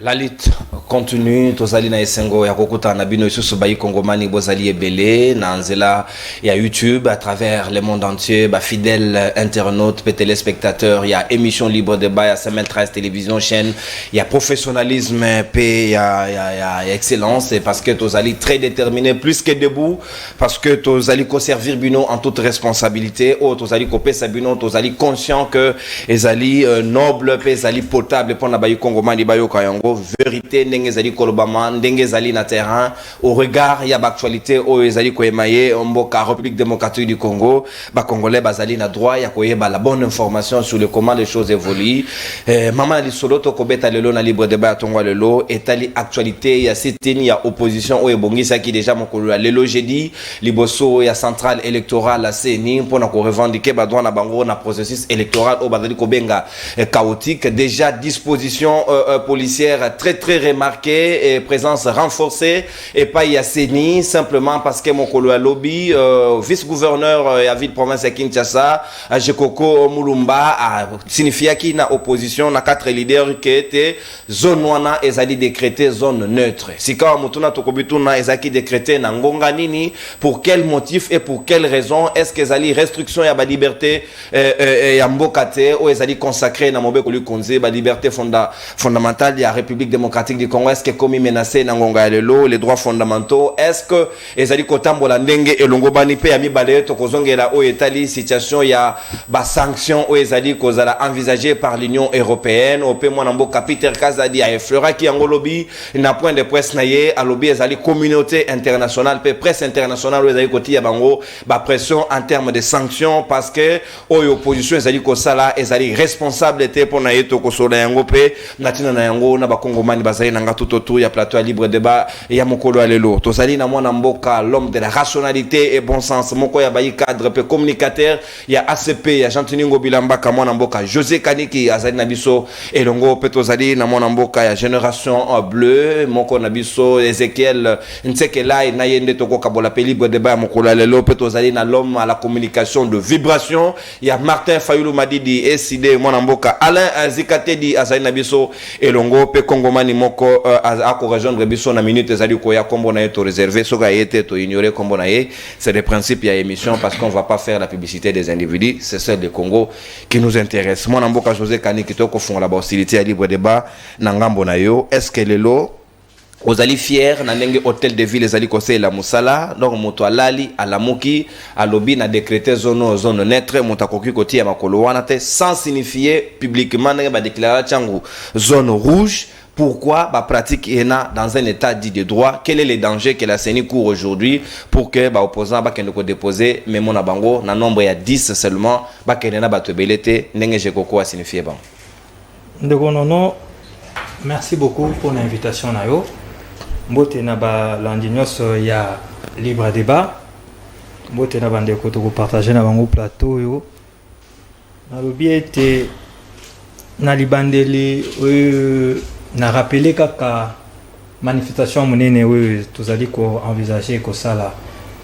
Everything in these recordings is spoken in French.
La lutte continue, tozali na esengo ya kokuta na bino isusu bayi kongomani bozali ebele na nzela ya YouTube à travers le monde entier, ba fidèles internautes, téléspectateurs, il y a émission libre débat, il y a Semel 13 télévision chaîne, il y a professionnalisme, il y a excellence et parce que tozali très déterminé plus que debout parce que tozali ko servir bino en toute responsabilité, ou tozali ko pesa bino, tozali conscient que ezali noble, ezali potable pour na bayi kongomani bayo kayango vérité ndenge ezali kolobama ndenge ezali na terrain au regard ya actualité o ezali koemaye mboka République démocratique du Congo ba congolais bazali na droit ya koyeba la bonne information sur le comment les choses évoluent. Mama li solo to kobeta lelo na libre débat ya tongwa lelo etali actualité ya sitini ya opposition o ebongisa ki déjà mokolo ya lelo jeudi liboso ya centrale électorale la CENI pour ko revendiquer ba droit na bango na processus électoral o bazali ko benga chaotique déjà disposition policière très très remarquée et présence renforcée et pas Yasseni simplement parce que mon colo lobby vice-gouverneur à ville province de Kinshasa Jekoko Mulumba a signifié qu'il na opposition na quatre leaders qui étaient zone wana ezali décrété zone neutre sika mutuna tokobituna ezaki décrété na ngonga nini pour quel motif et pour quelle raison est-ce que ezali restriction ya ba liberté ya mbokate ou ezali consacré na mobeko lukonze ba liberté fondamentale ya République démocratique du Congo, est-ce que comme menacé na ngonga lelo les droits fondamentaux, est-ce que ezali kotambola ndenge elongo bani pe ya mibale to kozongela o etali situation ya ba sanction o ezali kozala envisagé par l'Union européenne au pe mwana mboka Peter Kazadi a effleura ki ngolobi na point de presse na ye alobi ezali communauté internationale pe presse internationale o ezali koti ya bango ba pression en termes de sanctions parce que o opposition ezali kosala ezali responsabilité pour na yeto kosola yango pe natina na yango na ba Congomani bazali nanga tout autour ya plateau libre débat ya mokolo alelo tozali na mwana mboka l'homme de la rationalité et bon sens moko ya bayi cadre pe communicateur ya ACP ya Jantiningo Bilambaka mwana mboka José Kaniki azali na biso elongo pe tozali na mwana mboka ya génération bleue moko na biso Ezekiel Nsekela na yende toko kabola pe libre débat ya mokolo alelo pe tozali na l'homme à la communication de vibration ya Martin Fayulu Madidi SID mwana mboka Alain Azikatedi azali na biso elongo pe Congomani moko ako rejoindre biso na minute ezali koya kombo na yeto réservé soka yete to ignorer kombo na ye c'est le principe ya émission parce qu'on va pas faire la publicité des individus c'est celle du Congo qui nous intéresse mwana mboka José Kaniki to ko fonga la hostilité ya libre débat na ngambo na yo est-ce que lelo ozali fier na ndenge hôtel de ville ezali kosé la musala donc moto alali alamuki alobi na décréter zone neutre moto akoki koti ya makolo wana te sans signifier publiquement ndenge ba déclarer changu zone rouge. Pourquoi la pratique est dans un état dit de droit? Quel est le danger que la CENI court aujourd'hui pour que les opposants ne déposer même mon abango na nombre ya 10 seulement ba kenena ba tebelete ndenge jekoko a signifié bon. Ndeko nono, merci beaucoup pour l'invitation nayo. Mbote na ba landinos ya libre débat. Mbote na bande ko to partager na bango plateau yo. Na lobiete na libandeli na rappelé kaka manifestation monene oui tous allez ko envisager ko sala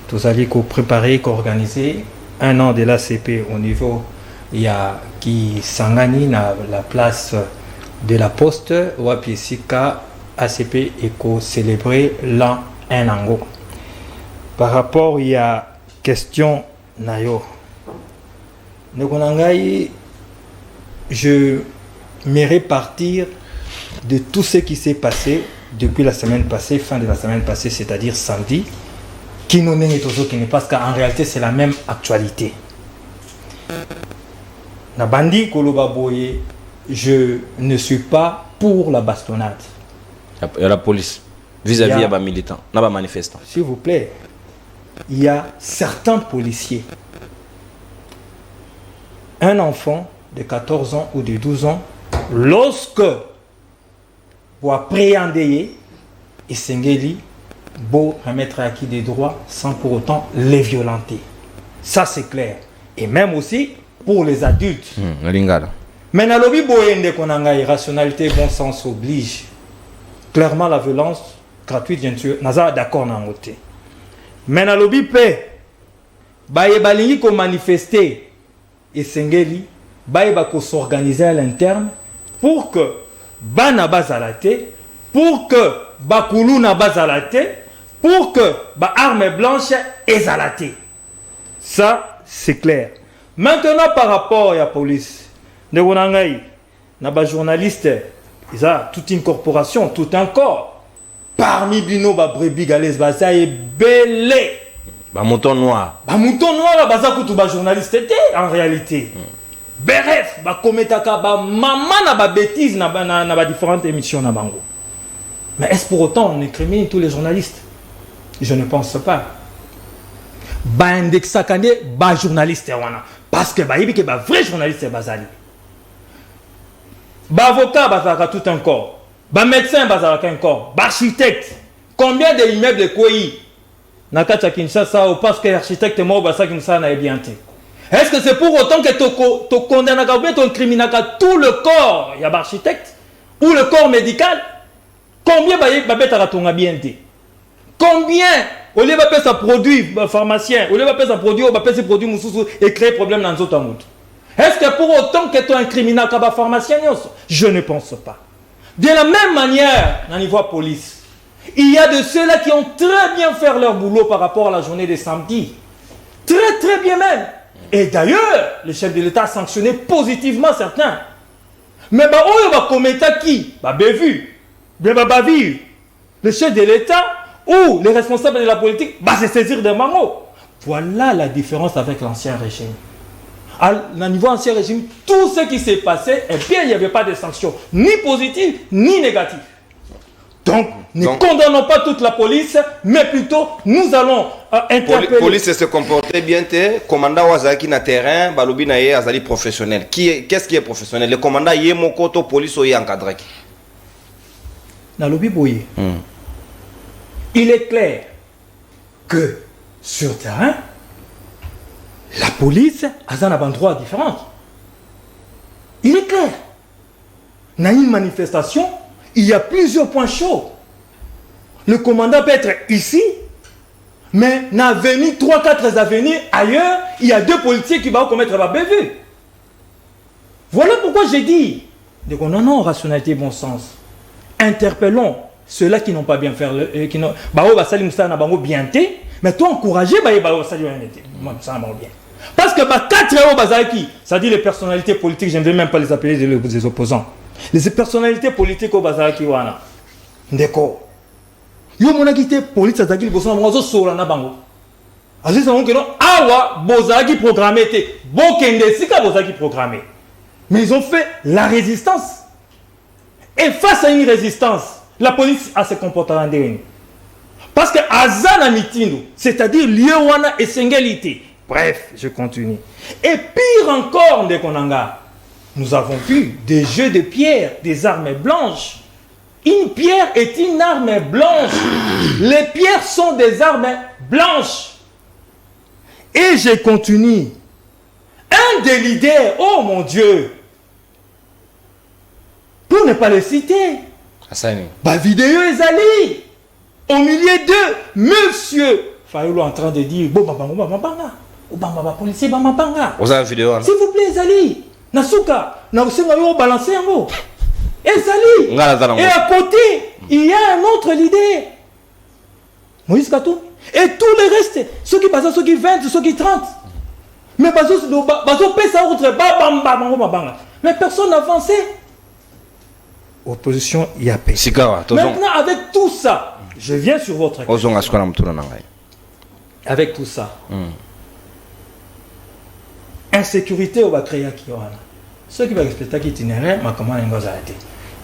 tous allez ko préparer ko organiser un an de l'ACP au niveau il y a qui sangani na la place de la Poste wapi sika ACP et ko célébrer l'an un ango par rapport il y a question nayo nekonangai je me répartir de tout ce qui s'est passé depuis la semaine passée, fin de la semaine passée, c'est-à-dire samedi, qui nous n'est parce qu'en réalité c'est la même actualité. Nabandi Kolobaboye, je ne suis pas pour la bastonnade. Il y a la police vis-à-vis des militants, des manifestants. S'il vous plaît, il y a certains policiers. Un enfant de 14 ans ou de 12 ans, lorsque pour appréhender et s'engagner pour remettre acquis des droits sans pour autant les violenter. Ça c'est clair. Et même aussi pour les adultes. Mais dans le lobby boyende qu'on a irrationalité bon sens oblige. Clairement la violence gratuite bien sûr. Naza d'accord na ngote. Mais dans le lobby paix. Baye balingi ko manifester et s'engagner baye ba ko s'organiser à l'interne pour que bana bazalate pour que bakulu na bazalate, pour que ba arme blanche ezalate. Ça, c'est clair. Maintenant, par rapport à la police, de Wonangai, na ba journaliste, ils ont toute une corporation, tout un corps. Parmi bino ba brebis galès, ba ça est belé. Ba mouton noir. Ba mouton noir, ba ça kutu ba journaliste était en réalité. Bref, ba kometaka ba maman na ba bêtises na ba différentes émissions na bango. Mais est-ce pour autant on incrimine tous les journalistes? Je ne pense pas. Ba indexa kande ba journaliste wana parce que ba yibi ke ba vrai journaliste bazali. Ba avocat bazaka tout un corps. Ba médecin bazaka un corps. Ba architecte. Combien d'immeubles de Koyi Nakata Kinshasa ou parce que l'architecte est mort basa Kinshasa na bien été. Est-ce que c'est pour autant que tu condamnes ou bien tu incrimines tout le corps, il y a l'architecte ou le corps médical? Combien de bien été? Combien au lieu de faire ça produit pharmacien, au lieu de faire ça produit, on va faire ces produits et créer problème dans d'autres mondes. Est-ce que pour autant que tu incrimines un pharmacien? Je ne pense pas. De la même manière, dans le niveau police, il y a de ceux-là qui ont très bien fait leur boulot par rapport à la journée de samedi. Très très bien même. Et d'ailleurs, le chef de l'État a sanctionné positivement certains. Mais bah, on va commettre qui? Bah, bévu. Bah, vu. Le chef de l'État ou les responsables de la politique va se saisir des mangots. Voilà la différence avec l'ancien régime. À niveau ancien régime, tout ce qui s'est passé, eh bien, il n'y avait pas de sanctions, ni positives, ni négatives. Donc, ne condamnons pas toute la police, mais plutôt, nous allons interpeller... La police se comportait bien, commandant Wazaki na terrain, balobi na ye azali professionnel. Qu'est-ce qui est professionnel? Le commandant yé mokoto police ou yé encadré? Na lobi boye. Il est clair que sur terrain, la police a un endroit différent. Il est clair. Dans une manifestation, il y a plusieurs points chauds. Le commandant peut être ici, mais dans l'avenue, 3-4 avenues ailleurs, il y a 2 policiers qui vont commettre la bévue. Voilà pourquoi j'ai dit, non, rationalité, bon sens. Interpellons ceux-là qui n'ont pas bien fait, qui n'ont bien été, mais toi encourager, parce que 4 euros bazaki, ça dit les personnalités politiques, je ne vais même pas les appeler des opposants. Les personnalités politiques au bazaki wana. Ndeko. Yo mona kité police azaki liboso na ngozo sola na bango. Aziz na ngono awa bozaki programmé té. Bokende sika bozaki programmé. Mais ils ont fait la résistance. Et face à une résistance, la police a se comporté en dernier. Parce que azana mitindo, c'est-à-dire lieu wana esengalité. Bref, je continue. Et pire encore ndekonanga. Nous avons vu des jeux de pierre, des armes blanches. Une pierre est une arme blanche. Les pierres sont des armes blanches. Et je continue. Un des leaders, oh mon Dieu, pour ne pas le citer, la vidéo est allée. Au milieu d'eux, monsieur Fayoulou en train de dire, bon, policier, vous avez une vidéo? S'il vous plaît, Zali. Nasuka, na usenga yo balancer yango. Ezali. Et à côté, il y a un autre leader. Moïse Katou. Et tous les restes, ceux qui passent, ceux qui 20, ceux qui 30. Mais mais personne n'a avancé. Opposition Yapé. Maintenant, avec tout ça, je viens sur votre question. Avec tout ça. Insécurité au Bakreya qui wana. Ceux qui vont respecter l'itinéraire, ma comment les arrêter.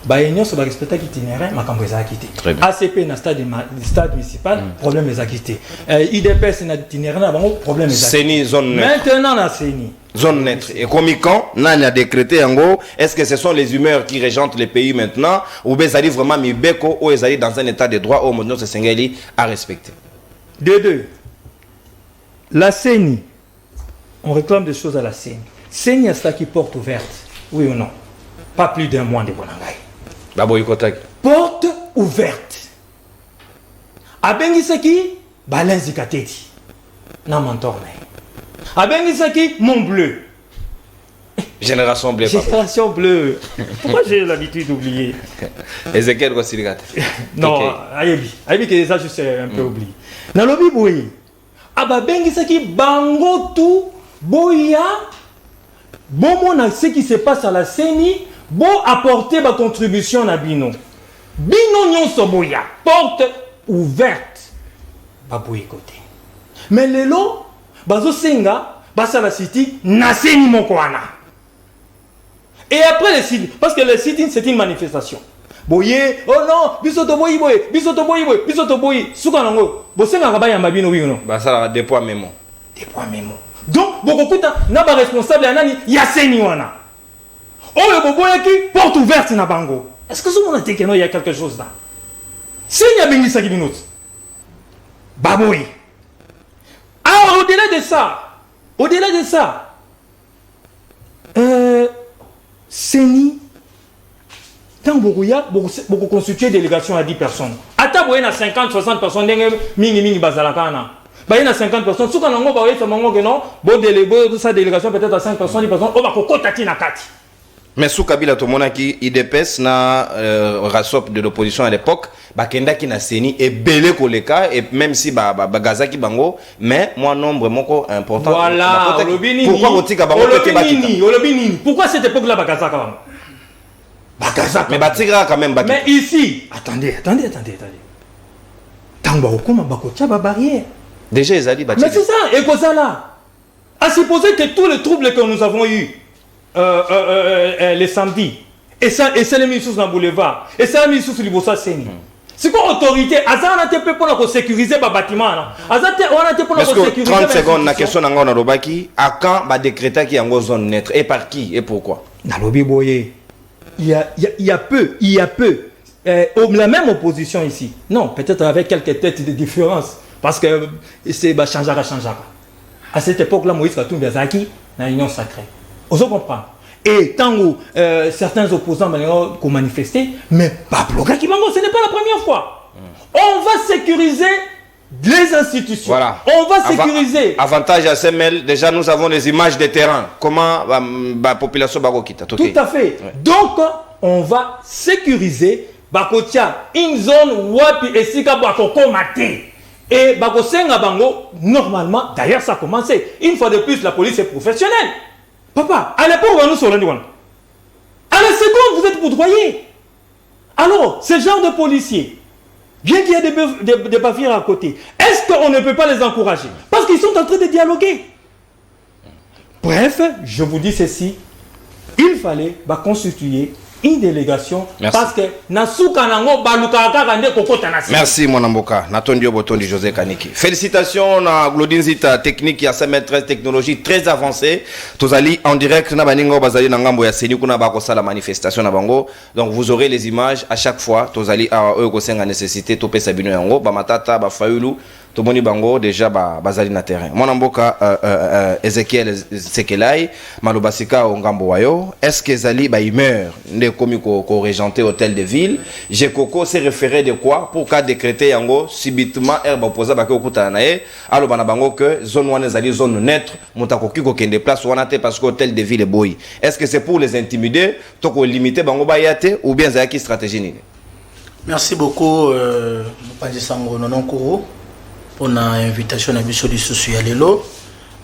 Baïnion se va respecter l'itinéraire, ma comment les acquitter. ACP na stade municipal, problème les acquitter. IDPS na itinéraire na bango problème les acquitter. Zone neutre. Maintenant na CENI. Zone neutre. Et comme quand n'a a décrété en gros, est-ce que ce sont les humeurs qui régentent les pays maintenant ou bien ça dit vraiment mibeko ou ils allaient dans un état de droit au monde se sengeli à respecter. De deux. La CENI. On réclame des choses à la CENI. CENI est-ce qui porte ouverte? Oui ou non? Pas plus d'un mois de Bonangaï. Porte ouverte. Abengisaki, Balenzi Na mentor. Abengisaki, mon bleu. Génération bleue. Génération bleue. Pourquoi j'ai l'habitude d'oublier? Ezekiel Kosiligate. Non, Ayebi que ça je sais un peu oublié. Nalobi boyi. Aba bengi saki bango tout boya. Bon mon ce qui se passe à la CENI, bon apporter ma contribution na bino. Bino nyonso boya, porte ouverte. Ba boyi côté. Mais lelo bazo senga basa la city na CENI mokwana. Et après le sit, parce que le sit-in c'est une manifestation. Boye, oh non, bisoto boyi boye, bisoto boyi boye, bisoto boyi. Suka nango, bosenga kaba ya mabino wino. Basa dépôt mémo. Dépôt mémo. Donc, bokokuta na ba responsable ya nani ya CENI wana. Oyo boboya ki porte ouverte na bango. Est-ce que vous avez qu'il y a quelque chose là? CENI a béni ça qui minute. Baboyi. Alors au-delà de ça, CENI, tant beaucoup constituer délégation à 10 personnes. Ata boye na 50, 60 personnes, mingi bazalakana. Bah, il y a 50 personnes. Si on a une délégation peut-être à 5 personnes, 10 personnes, on va kokotati na kati. Mais sous Kabila Tomonaki, IDPS na rasop de l'opposition à l'époque, bakenda ki na CENI et belé koleka et même si Gaza ki bango, mais moi nombre moko important. Voilà. Pourquoi otika bango tete bakita? Pourquoi cette époque là Gaza ka bango? Gaza. Mais batigra quand même bakita. Mais ici, attendez. Tamba okoma bakotia ba barrière. Déjà Ezali batigra. Mais c'est ça, et quoi ça là? À supposer que tous les troubles que nous avons eus les samedis, et c'est les ministres dans le boulevard, et c'est les ministres sur le Bossa CENI. C'est quoi l'autorité? Azan a été pour sécuriser le bâtiment. Azan a été pour sécuriser. 30 secondes, la question n'a pas été à quand va décréter qu'il y a une zone neutre et par qui et pourquoi? Nalobi Boye. Il y a peu. La même opposition ici. Non, peut-être avec quelques têtes de différence. Parce que c'est changeara. À cette époque-là, Moïse Katumbi Azaki, dans l'Union sacrée. On se comprend. Et tant que certains opposants ont manifesté, mais pas bloqué qui ce n'est pas la première fois. On va sécuriser les institutions. Voilà. On va sécuriser. Avantage à SML, déjà nous avons les images de terrain. Comment la population va quitter. Tout à fait. Ouais. Donc, on va sécuriser Bakotia, une zone wapi et sika bakoko maté. Et Bakosenga Bango, normalement, d'ailleurs ça a commencé. Une fois de plus, la police est professionnelle. Papa, à l'époque, on nous sur le douane. À la seconde, vous êtes foudroyés. Alors, ce genre de policiers, bien qu'il y ait des bavières à côté, est-ce qu'on ne peut pas les encourager? Parce qu'ils sont en train de dialoguer. Bref, je vous dis ceci. Il fallait constituer une délégation. Merci. Parce que merci mon amboka Natondio Botondi José Kaniki. Félicitations à Glodinzita technique ya 5m13 technologie très avancée. Tozali en direct na baningo bazali na ngambo ya CENI kuna ba kosala manifestation na bango. Donc vous aurez les images à chaque fois. Tozali a kosenga nécessité to pesa bino yango ba matata ba fayulu to moni bango déjà bazali na terrain. Mon amboka Ezekiel Sekelai malobasika o ngambo wayo. Est-ce que Zali ba humeur ne komi ko régenté hôtel de ville? J'ai Coco s'est référé de quoi pour qu'à décréter yango subitement herbe opposé ba ko kuta na e alo bana bango que zone wana zali zone neutre mutakoki ko kende place wana te parce que hôtel de ville est boy. Est-ce que c'est pour les intimider to ko limiter bango ba yate ou bien zaki stratégie ni? Merci beaucoup Mopanzi Sango Nononkuru pour l'invitation à Bissot du Souci à Lelo.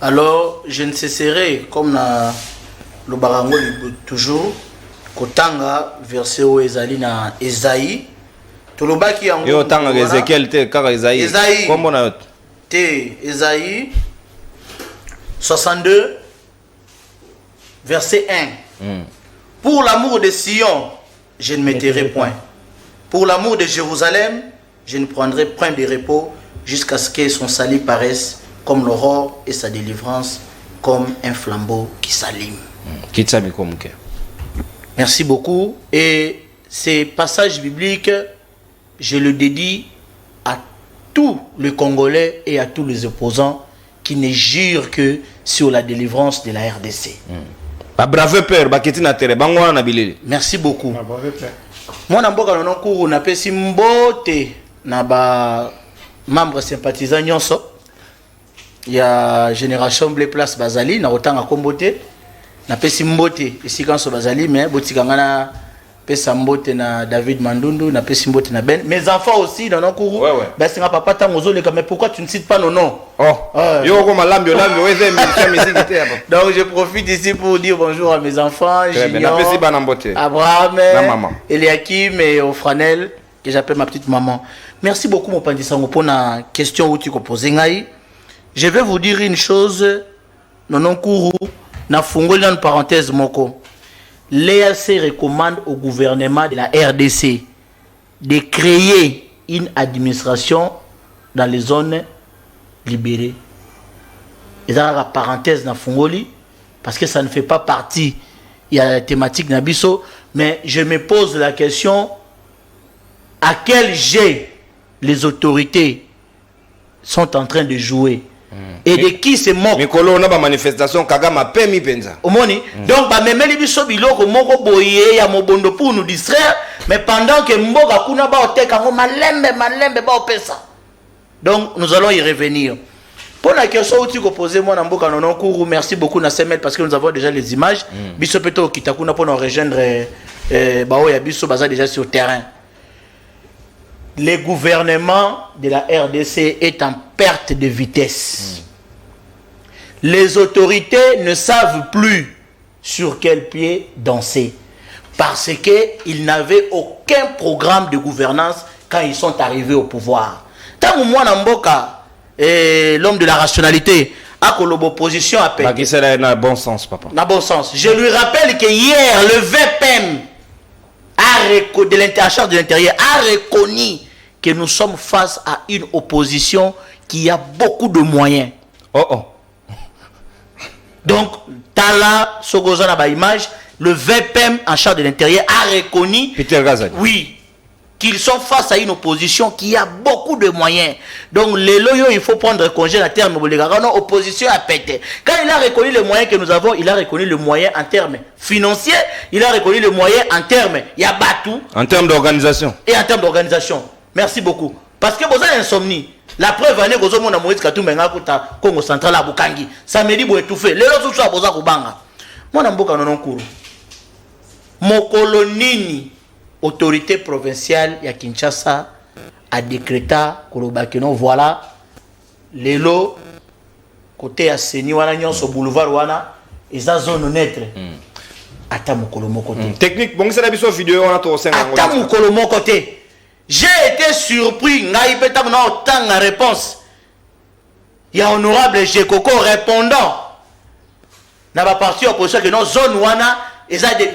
Alors je ne cesserai comme na le barango toujours Kotanga verset au Ezali na Esaïe. Tolobaki yango. Yo tanga Ezekiel te kaka Esaïe. Comment on a te Esaïe 62 verset 1. Pour l'amour de Sion, je ne m'étairai point. Pour l'amour de Jérusalem, je ne prendrai point de repos jusqu'à ce que son salut paraisse comme l'aurore et sa délivrance comme un flambeau qui s'allume. Merci beaucoup. Et ces passages bibliques, je le dédie à tous les Congolais et à tous les opposants qui ne jurent que sur la délivrance de la RDC. Merci beaucoup. Moi, Namboka Nononkuru, na pesi mbote na ba membre sympathisant nyonso. Il y a Génération Blé Place Bazali, na otanga kombote. na pesi mbote esika so bazali mais botikanga na pesa mbote na David Mandundu na pesi mbote na Ben. Mes enfants aussi dans nos cours. Ben c'est papa tango zoleka mais pourquoi tu ne cites pas nos noms? Yo ko malambi musique. Donc je profite ici pour dire bonjour à mes enfants, Junior, Abraham, Eliakim et Ofranel que j'appelle ma petite maman. Merci beaucoup mon pandi sango pour la question où tu posé ngai. Je vais vous dire une chose non cours na fungoli une parenthèse moko. L'EAC recommande au gouvernement de la RDC de créer une administration dans les zones libérées. Et ça, la parenthèse dans Fongoli, parce que ça ne fait pas partie, il y a la thématique Nabiso, mais je me pose la question, à quel jeu les autorités sont en train de jouer? Et de qui se moque? Mais quand on a une manifestation, Kagama permis penza. Omoni. Donc, bah, même les biso biloko moko boye ya mobondo pour nous distraire, mais pendant que mboga kuna ba oteka ngo malembe ba opesa. Donc, nous allons y revenir. Pour la question où tu posé moi na mboka nonon kourou, merci beaucoup na Semel parce que nous avons déjà les images. Biso peto kitakuna pour nous rejoindre ba oya biso baza déjà sur terrain. Le gouvernement de la RDC est en perte de vitesse. Les autorités ne savent plus sur quel pied danser parce qu'ils n'avaient aucun programme de gouvernance quand ils sont arrivés au pouvoir. Tant que moi, Namboka, l'homme de la rationalité, a que l'opposition a pété. C'est dans le bon sens, papa. Dans le bon sens. Je lui rappelle que hier, le VPM de l'intérieur de l'intérieur a reconnu que nous sommes face à une opposition qui a beaucoup de moyens. Donc, Tala, Sogozana, ba image, le VPM en charge de l'intérieur a reconnu, oui, qu'ils sont face à une opposition qui a beaucoup de moyens. Donc, les loyaux, il faut prendre congé à terme. Non, opposition a pété. Quand il a reconnu les moyens que nous avons, il a reconnu le moyen en termes financiers, il a reconnu le moyen en termes Yabatou. En termes d'organisation. Et en termes d'organisation. Merci beaucoup. Parce que vous avez insomnie. La preuve, année que vous avez Moïse Katumbe Ngakuta, Congo Central à Bukangi. Ça me dit vous étouffez. Les autres choses à Boza Kubanga. Moi, Namboka non couru. Mon colonini, autorité provinciale, ya Kinshasa, a décrété que voilà, les lots, côté à Seni, wana nyon sur boulevard wana, ils ont zone neutre. Ata mokolo mokote. Technique, bon, c'est la vidéo, on a tout au sein. Ata mokolo mokote. J'ai été surpris, il y a autant de réponse. Il y a honorable Gekoko répondant. N'a pas parti opposition que nos zones wana, ils ont des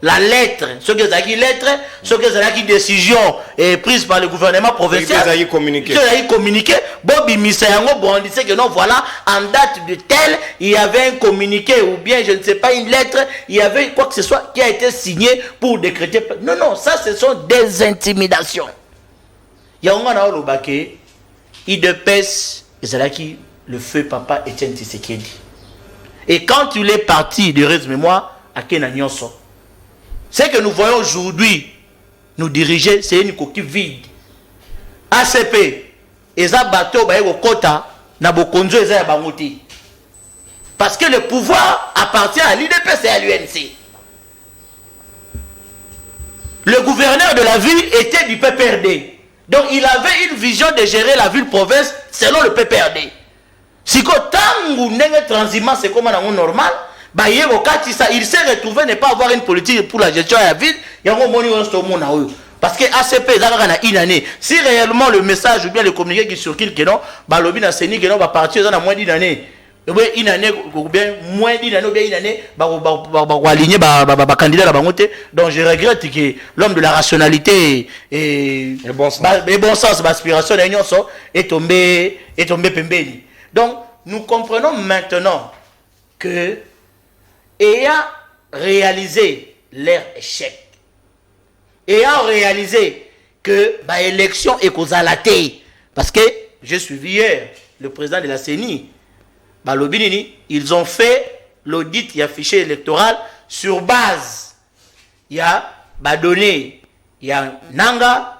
la lettre, ce que c'est lettre, ce que c'est décision prise par le gouvernement provincial. Ils ont communiqué. Ils ont communiqué. Bobi Misayango bon disait que non voilà en date de tel il y avait un communiqué ou bien je ne sais pas une lettre, il y avait quoi que ce soit qui a été signé pour décréter. Non ça ce sont des intimidations. Il y a un an au Baké, il de pèse qui le feu papa Etienne Tshisekedi. Et quand il est parti de reste-mémoire à Kenanyonso. Ce que nous voyons aujourd'hui nous diriger, c'est une coquille vide. ACP, et ça bateau au quota, na bokonzo et ça bangoti. Parce que le pouvoir appartient à l'IDPS et à l'UNC. Le gouverneur de la ville était du PPRD. Donc il avait une vision de gérer la ville-province selon le PPRD. Si tangu nenge transhumant c'est comme un normal. Il s'est retrouvé ne pas avoir une politique pour la gestion de la ville. Parce que ACP est une année. Si réellement le message ou bien le communiqué qui circule que non, Balobi na Seni que non va partir dans moins d'une année. Une année ou bien moins d'une année ou bien une année, aligner candidat à Bangote. Donc je regrette que l'homme de la rationalité et bon sens, l'aspiration est tombé pembeni. Donc nous comprenons maintenant que ayant réalisé leur échec, ayant réalisé que l'élection est causalité, parce que j'ai suivi hier le président de la CENI, Balobinini, ils ont fait l'audit, il y a fichier électoral sur base, il y a donné, il y a Nanga,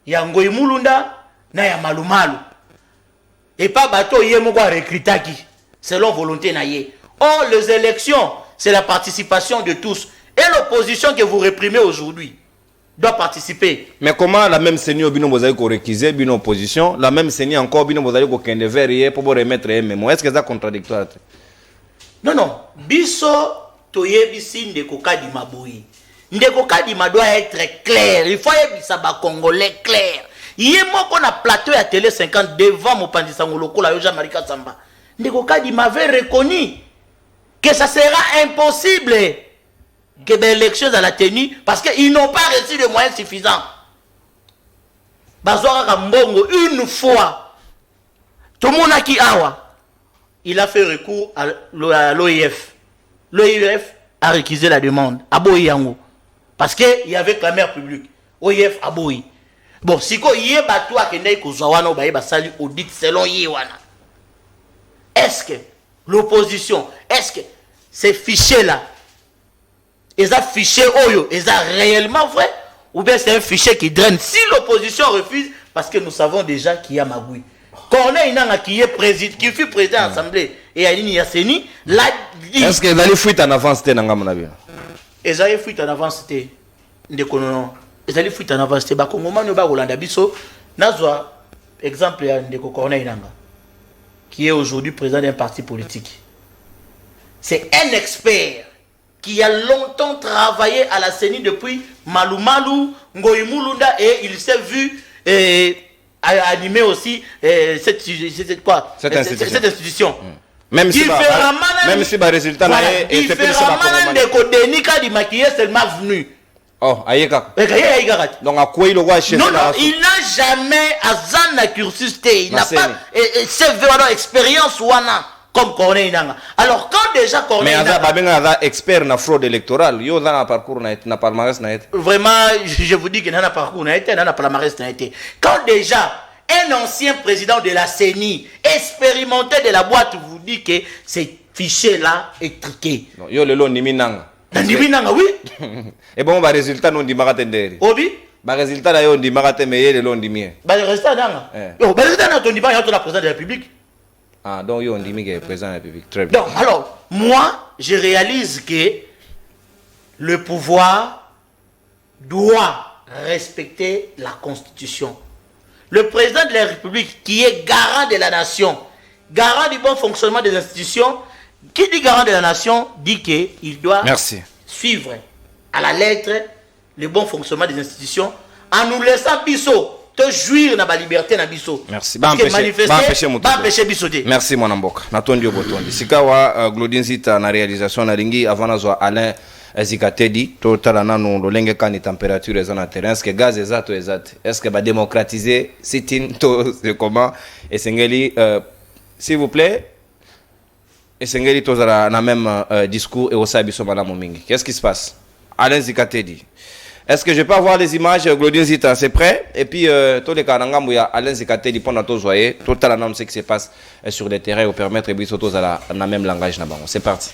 il y a Ngoy Mulunda, il y a Malumalu. Et pas bateau, il y a recrutaki, selon volonté naïe. Or, les élections, c'est la participation de tous. Et l'opposition que vous réprimez aujourd'hui doit participer. Mais comment la même CENI bino bozali ko réquiser bino opposition, la même CENI encore bino bozali ko kende vers pour remettre un mémo. Est-ce que c'est contradictoire? Non, non. Biso toyebisi ndeko Kadima boyi. Ndeko Kadima doit être clair. Il faut yebisa ba Congolais clair. Yé moko na plateau ya télé 50 devant Mopanzi Sangoloko la Yoja Marika Samba. Ndeko Kadima avait reconnu que ça sera impossible que l'élection à la tenue parce qu'ils n'ont pas reçu de moyens suffisants. Bazouara Kambongo, une fois, tout le monde a qui awa, il a fait recours à l'OIF. L'OIF a réquisé la demande à Boyango parce qu'il y avait la mère publique. OIF a Boyi. Bon, si ko yé batwa kende ko zawana ba yeba sali audit selon yewana. Est-ce que l'opposition, est-ce que ces fichiers-là, ils ont fichier Oyo, ils ont réellement vrai, ou bien c'est un fichier qui draine? Si l'opposition refuse, parce que nous savons déjà qu'il y a Magoui. Corneille Nanga qui fut président de l'Assemblée et Aline Yasseni, là, est-ce que les fuites en avance c'était Nanga mon avis? Ils ont fuite en avance c'était Ndekonono. Ils ont fuite en avance c'était Bakongoma no ba Rolanda Biso. Nazwa exemple ya Ndeko Corneille Nanga qui est aujourd'hui président d'un parti politique. C'est un expert qui a longtemps travaillé à la CENI depuis Malumalu, Ngoimulunda, et il s'est vu animer aussi cette institution. Même si le résultat est différemment de Kodenika di Maquillé seulement venu. Oh, Ayeka. Donc à quoi il non, il n'a jamais Azana cursus il n'a pas c'est expérience wana comme Corneille Nanga. Alors quand déjà Corneille Nanga mais Aza expert na fraude électorale, yo dans un parcours na palmarès na été. Vraiment je vous dis que dans un parcours na été, dans un palmarès na été. Quand déjà un ancien président de la CENI expérimenté de la boîte vous dit que ces fichiers là est truqué. Non, yo le long nimi Nanga. Nimi Nanga oui. Et bon ba résultat non di magatenderi. Obi ba résultat là yo di magate mais le long di mi. Ba résultat Nanga. Yo ba résultat na ton di ba yo la président de la République. Ah, donc il y a un qui est présent dans la République. Très bien. Donc, alors, moi, je réalise que le pouvoir doit respecter la Constitution. Le président de la République, qui est garant de la nation, garant du bon fonctionnement des institutions, qui dit garant de la nation, dit qu'il doit suivre à la lettre le bon fonctionnement des institutions en nous laissant Bissot. Te jouir na ba liberté na biso. Merci. Ba empêcher bisoté. Merci mon amboka. Natondi obotondi. Sikawa Glodin Zita na réalisation na ringi avant na zo Alain Zikatedi to talana no lolenge kani température eza na terrain. Est-ce que gaz exact est-ce que ba démocratiser sit-in to c'est comment et sengeli s'il vous plaît et sengeli to za na même discours et osabi so mala mingi. Qu'est-ce qui se passe? Alain Zikatedi. Est-ce que je peux avoir les images, Glodin Zita, c'est prêt? Et puis, tous les Kanangam, il y a Alain Zikatedi pendant tous voyez, tout le monde sait ce qui se passe sur le terrain pour permettre de tous à la même langage. C'est parti.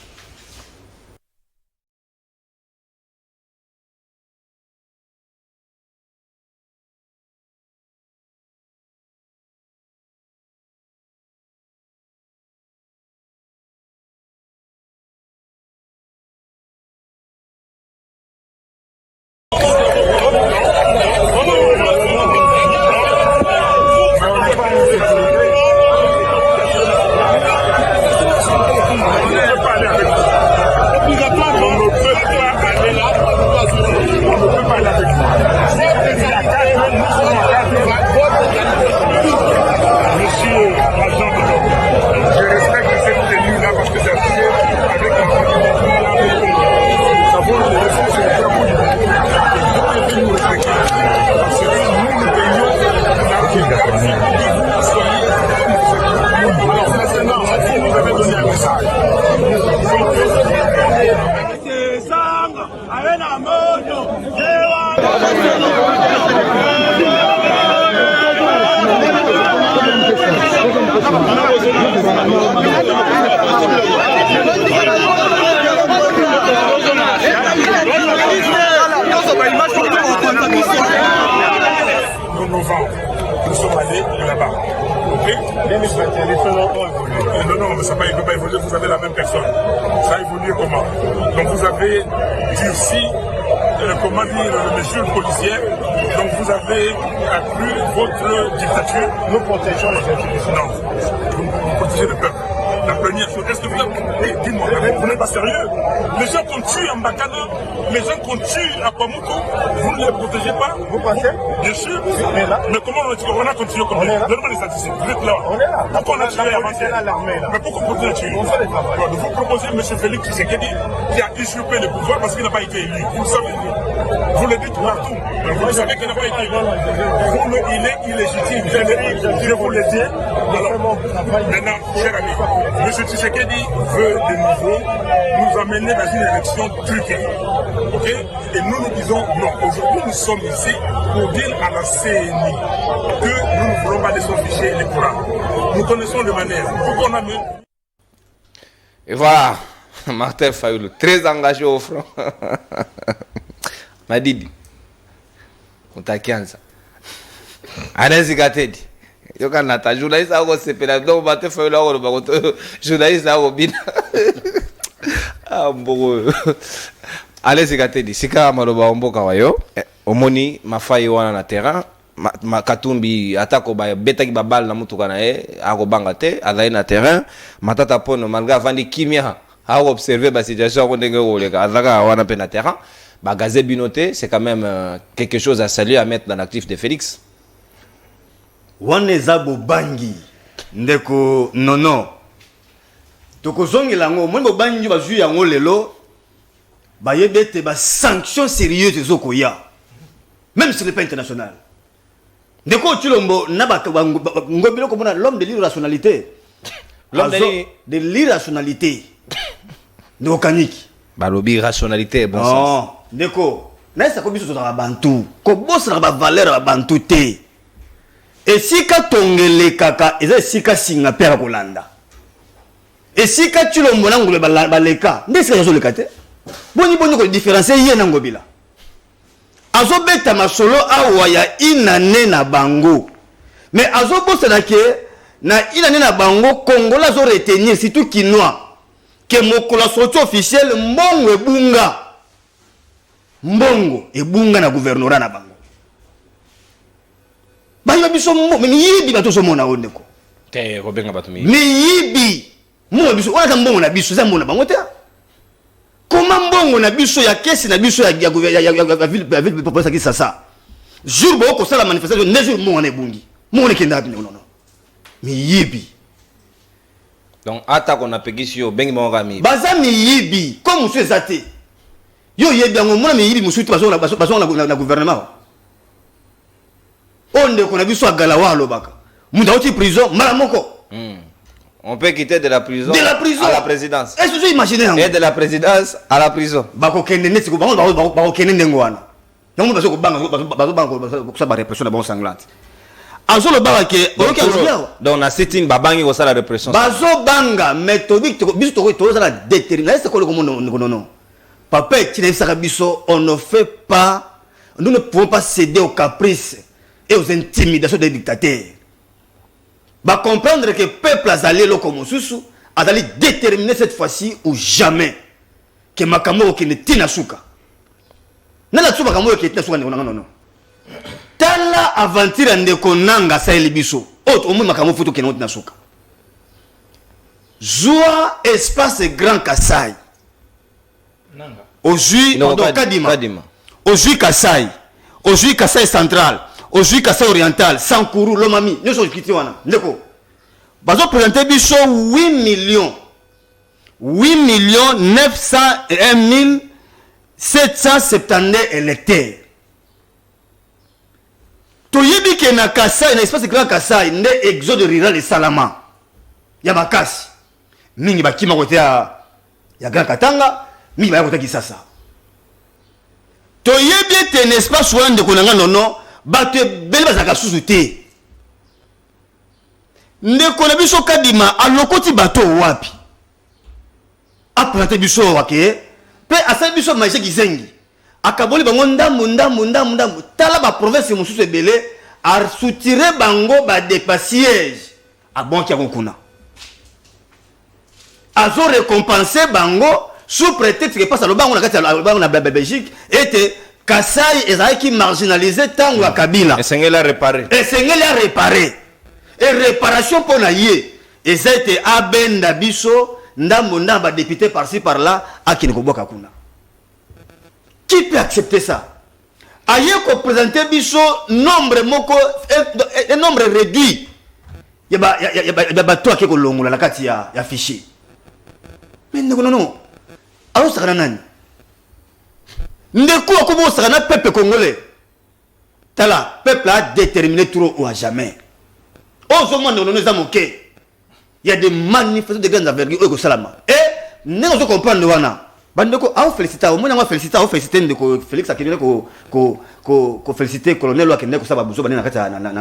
Nous sommes allés là-bas. évolué. Non, mais ça ne peut pas évoluer, vous avez la même personne. Ça a évolué comment? Donc vous avez durci, comment dire, les mesures policières. Donc vous avez accru votre dictature. Nous protégeons les institutions. Non, vous protégez le peuple. La première chose, est-ce que vous avez... Dis-moi, vous n'êtes pas sérieux? Les gens qu'on tue en Bakana, les gens qu'on tue à Kwamuto, vous ne les protégez pas? Vous pensez? Bien sûr. Mais comment on a continué comme ça? Donnez-moi les statistiques. Vous êtes là. On est là. Pourquoi on a tué avant l'armée là? Mais pourquoi on continue à tuer? On fait le travail. Vous proposez M. Félix Tshisekedi qui a usurpé le pouvoir parce qu'il n'a pas été élu. Vous le savez. Vous le dites partout. Vous savez qu'il n'a pas été élu. Il est illégitime. Je vous le dis. Alors, maintenant, cher ami, M. Tshisekedi veut de nouveau nous amener dans une élection truquée. Ok? Et nous disons non. Aujourd'hui, nous sommes ici pour dire à la CNI que nous ne voulons pas de son fichier électoral. Nous connaissons de manière. Pourquoi on a mis... Et voilà, Martin Fayoulou, très engagé au front. Madidi, on t'a 15. Allez-y, Gatedi. Yo kanata journaliste ako sepela donc Martin Fayoulou ako loba journaliste ako bina. Ah mbogo. Allez-y, Gatedi. Sika maloba mboka wayo. Omoni mafai wana na terrain. Katumbi atako ba betaki ba balle na mutuka na ye ako banga te azali na terrain matata pono malgré vandi kimia a observer ba situation ko ndenge ko leka azaka wana pe na terrain ba gazé binoté c'est quand même quelque chose à saluer à mettre dans l'actif de Félix wana zabo bangi ndeko nono tokozongela ngo mo bangi ba ju yango lelo ba yebete ba sanctions sérieuses zokoya même sur le plan international. Ndeko Chilombo nabaka ngobilo komona l'homme de l'irrationalité. L'homme de l'irrationalité. Ndeko kaniki. Balobi rationalité bon sens. Non, ndeko. Nasa ko biso za bantu. Ko bossa ba valeur ba bantu te. Esika tongele kaka eza esika singa pera kolanda. Esika Chilombo nangule baleka. Ndesika yazo lekate. Boni ko différencier ye nangobila. Azo beta masolo awa ya inane na bango. Mais azo bosa ke na inane na bango Congola zo retenir surtout Kinois que mokolo sorti officiel mbongo ebunga. Mbongo ebunga na gouvernorat na bango. Ba yo biso mo mais yibi bato so mona ondeko. Te ko benga bato mi. Mais yibi mo biso wana mbongo na biso za mona bango te. Comment mbongo na biso ya kesi na biso ya ville populaire qui ça jour boko ça la manifestation ne jour mo na bungi mo ne kenda non non mi yibi donc ata qu'on a pegisi yo bengi mo ngami baza mi yibi comme monsieur zate yo yebi ngo mona mi yibi musuti bazo na gouvernement onde ko na biso agala walo baka muda oti prison mala moko. On peut quitter de la prison à la présidence. Est-ce que vous imaginez? Et de la présidence à la prison. Bako kende neti ko bako kende ndengwana. Donc bazo ko banga ko sa ba répression na bon sanglante. Azo le banga ke donc na sitting babangi ko sa la répression. Bazo banga méthodique biso to la déterminer c'est quoi le non. Papa qui ne sera biso on ne fait pas nous ne pouvons pas céder aux caprices et aux intimidations des dictateurs. Va comprendre que le peuple a allé là comme Soussou, a allé déterminer cette fois-ci ou jamais que Makamoro qui ne tina souka. Nana tsuba Makamoro qui tina souka non. Tala aventure ndeko nanga sa elibiso. Autre au moins Makamoro photo qui ne tina souka. Joie espace grand Kasai. Nanga. Aujourd'hui Kadima. Aujourd'hui Kasai. Aujourd'hui Kasai central. Aujourd'hui Kasai oriental, Sankuru, Lomami, nous sommes quittés wana. Ndeko. Bazo présenter biso 8 millions 901 770 électeurs. Toyebi ke na Kasai na espace grand Kasai nde exode rural et Salama. Ya makasi. Mingi bakima kote ya Grand Katanga, mingi ba kote Kisasa. Toyebi te na espace wana ndeko nanga nono. Bato belle bazaka susuté ndeko na biso Kadima alokoti bato wapi aplanter biso wake pe asali biso maïs kizengi akaboli bango ndambu tala ba province mususu ebele a soutirer bango ba dépasiège a bon qui a kuna azo récompenser bango sous prétexte que passe le bango na Belgique était Kasai ezaki marginalisé tango ya Kabila esengeli a réparer et réparation pour na yé ezete abenda biso ndambo ndamba député par-ci par-là akini koboka kuna. Qui peut accepter ça? Aye ko présenter biso nombre moko un nombre réduit ya ba to akiko longola na kati ya fichier. Mais non alors ça nani ndeko akobo ça na peuple congolais tala peuple a déterminé trop ou à jamais. On se demande non nous moqué. Il y a des manifestations de grandes envergures au Salama et nous on comprendre wana bandeko a féliciter au moins on féliciter ndeko Félix akende ko féliciter colonel wa kende ko saba buso bana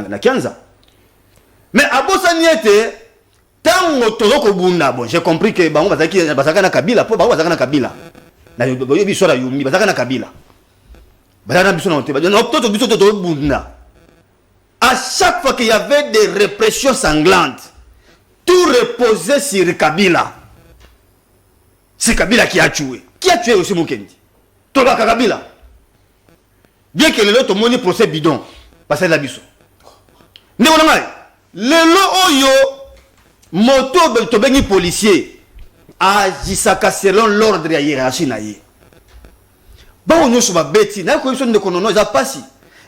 na Kianza mais abosa niete tango tozoko bunda bon j'ai compris que bango bazaka na Kabila po bango bazaka na Kabila na yo biso la yumi bazaka na Kabila bazaka na biso na te no toto biso to bunda à chaque fois qu'il y avait des répressions sanglantes tout reposait sur Kabila. C'est Kabila qui a tué. Qui a tué aussi Mukendi? Toba Kabila. Bien que le monde procès bidon parce que la biso. Ne wonanga le oyo moto to bengi policier agisaka selon l'ordre ya hiérarchie na ye. Ba onyo so ba beti na ko biso ndeko nono za pasi.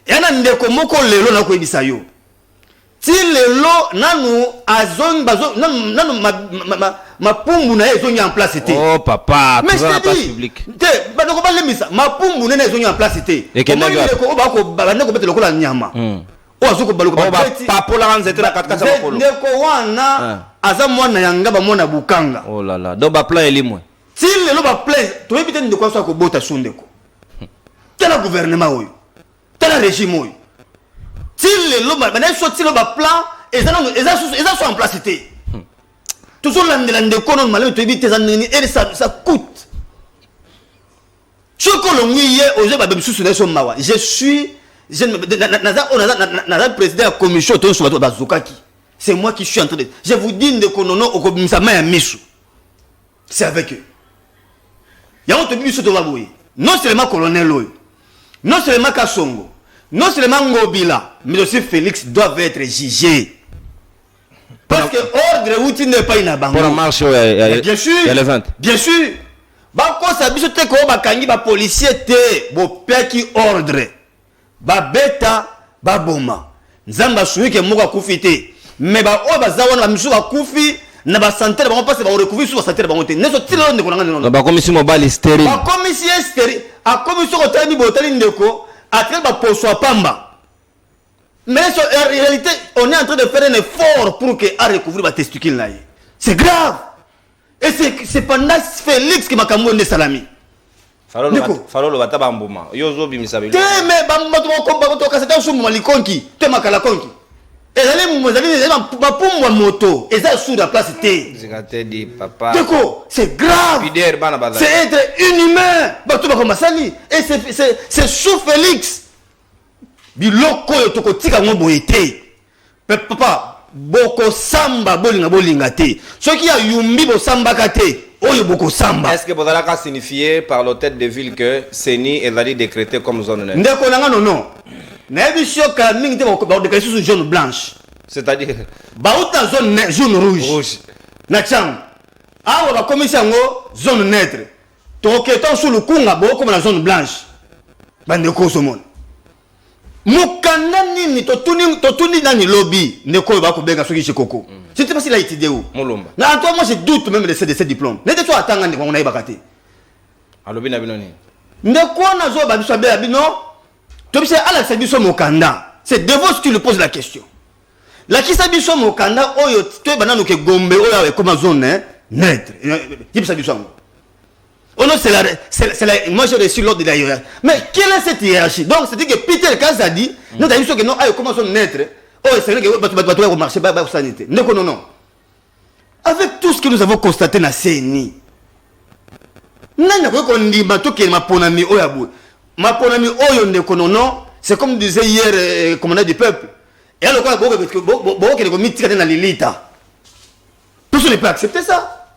Et ana ndeko moko lelo na ko ebisa yo. Si lelo nanu azon bazo nanu ma pumbu na ezongi en place était. Oh papa, mais tu vas pas public. Te bano ko balemisa ma pumbu na ezongi en place était. Et que ndeko ba ko bana ko betelo ko la nyama. O azuko baluko ba beti. Papa la nzete na katkata makolo. Ndeko wana aza mwana yanga ba mwana bukanga. Oh là là, do ba plan elimwe. Si lelo ba plan, to ebite ndeko so ko bota sundeko. Tela gouvernement oyo. Tela régime oyo. Si les lois, maintenant sorti le plan, ils sont en place. Toujours l'année qu'on malheur, tu évites et ça coûte. Je suis président de la commission de Bazukaki. C'est moi qui suis en train de. Je vous dis de Konono au Komisama et Michou. C'est avec eux. Il y a un truc sur le non seulement colonel Loy, non seulement Kassongo. Non seulement Ngobila, mais aussi Félix doivent être jugés. Parce que ordre outil n'est pas une abandon. Pour la marche, bien sûr. Bien sûr. Bako sabiso te ko bakangi ba policier te bo peki ordre. Ba beta ba boma. Nzamba suike moka kufite. Mais ba o bazawana ba misu ba kufi na ba santé ba passe ba recouvrir sur santé ba monter. Neso tilo ndeko ngana. Ba commission mobile stérile. Ba commission stérile. A commission ko tani botali ndeko. Après, pamba. Mais en réalité, on est en train de faire un effort pour que a recouvrir ma testicule là. C'est grave. Et c'est pendant Félix qui m'a camoué salami. Farolo bataba mbuma. Yozo bimisabe. Te mais bamba to komba to kaseta sumu malikonki, te makala konki. Ezali ma pomwa moto, eza sous la place te. Zingate di papa. Deko, c'est grave. C'est être inhumain. Batuba comme sali et c'est sous Félix. Biloko yo toko tika ngombo été. Papa, boko samba bolinga te. Ce qui a yumbi bo samba kate, oyo boko samba. Est-ce que Bodalaka signifie par l'hôtel de ville que Seni est allé décréter comme zone neutre? Ndeko nanga non. N'ebishoka mingi te ba décréter sous jaune blanche. C'est-à-dire Baouta zone jaune rouge. Na cham. Awa ba commission ngo zone neutre. Toketon sous le kunga bo comme la zone blanche. Bande ko somon. Mukanda nini totuni nani lobby ndeko ba ko benga soki chikoko. Je ne sais pas s'il a été où. Mulumba. Na toi moi je doute même de ces diplômes. N'était toi attendre ndeko ngona ibakate. A lobby na binoni. Ndeko na zo ba biso be abino. Tobise ala sabiso mukanda. C'est de vous qui le pose la question. La kisa biso mukanda oyo to bananu ke gombe oyo comme zone neutre. Yibisa biso ngo. Oh non, moi j'ai reçu l'ordre de la hiérarchie. Mais quelle est cette hiérarchie? Donc c'est-à-dire que Peter Kazadi, nous avons dit que non, comment sont naître? Oh, c'est vrai que tu vas marcher, pas sanité. Non. Avec tout ce que nous avons constaté dans la CENI, c'est comme disait hier le commandant du peuple. Et alors, il y a des gens qui ont mis dans l'élite. Personne ne peut accepter ça.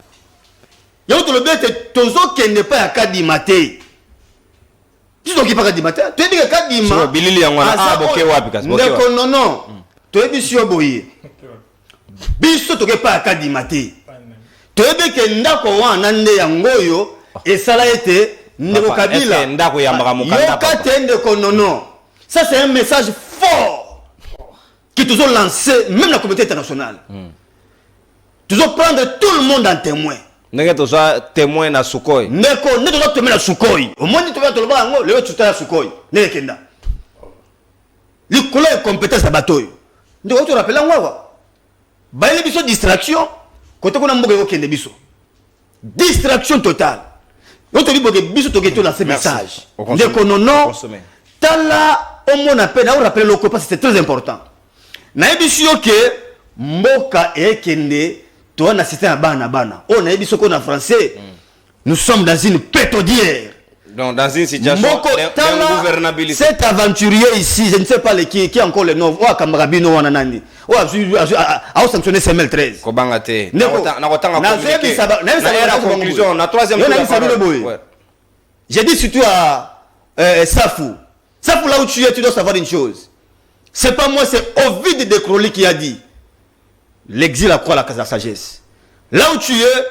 Il y a autre bête, Tozo qui n'est pas à Kadimate. Tu sais qui pas Kadimate? Tu es dit que Kadima. Bilili Yangwana, Boké Wapikas. Non, non. Tu es dit sur Boye. Biso tu n'es pas à Kadimate. Tu es dit que Ndako Wanande Yangoyo et ça l'a été Ndeko Kabila. Ndako Yambara Mukanda. Non. Ça, c'est un message fort qui nous ont lancé, même la communauté internationale. Nous allons prendre tout le monde en témoin. Nous sommes témoins à Sukhoi. Nous sommes témoins à Sukhoi. Au moins, nous sommes témoins à Sukhoi. Nous sommes témoins à compétence à bateau. Nous sommes rappelés à moi. Il y a une distraction. Quand on a une distraction totale. Nous avons dit que nous avons un message. Nous avons tala au monde appelle, on rappelle le parce que c'est très important. Na ebisio que mboka ekende to na assisté à bana. On a ebisio qu'on en français. Nous sommes dans une pétodière. Donc dans une situation d'ingouvernabilité. Cet aventurier ici, je ne sais pas qui est encore le nom. Oh Kamarabino wananani. Oh a sanctionné CML13. Kobangate. Na conclusion, na troisième tour. J'ai dit surtout à Safou. Ça pour là où tu es, tu dois savoir une chose. C'est pas moi, c'est Ovid de Crowley qui a dit l'exil accroît la sagesse. Là où tu es,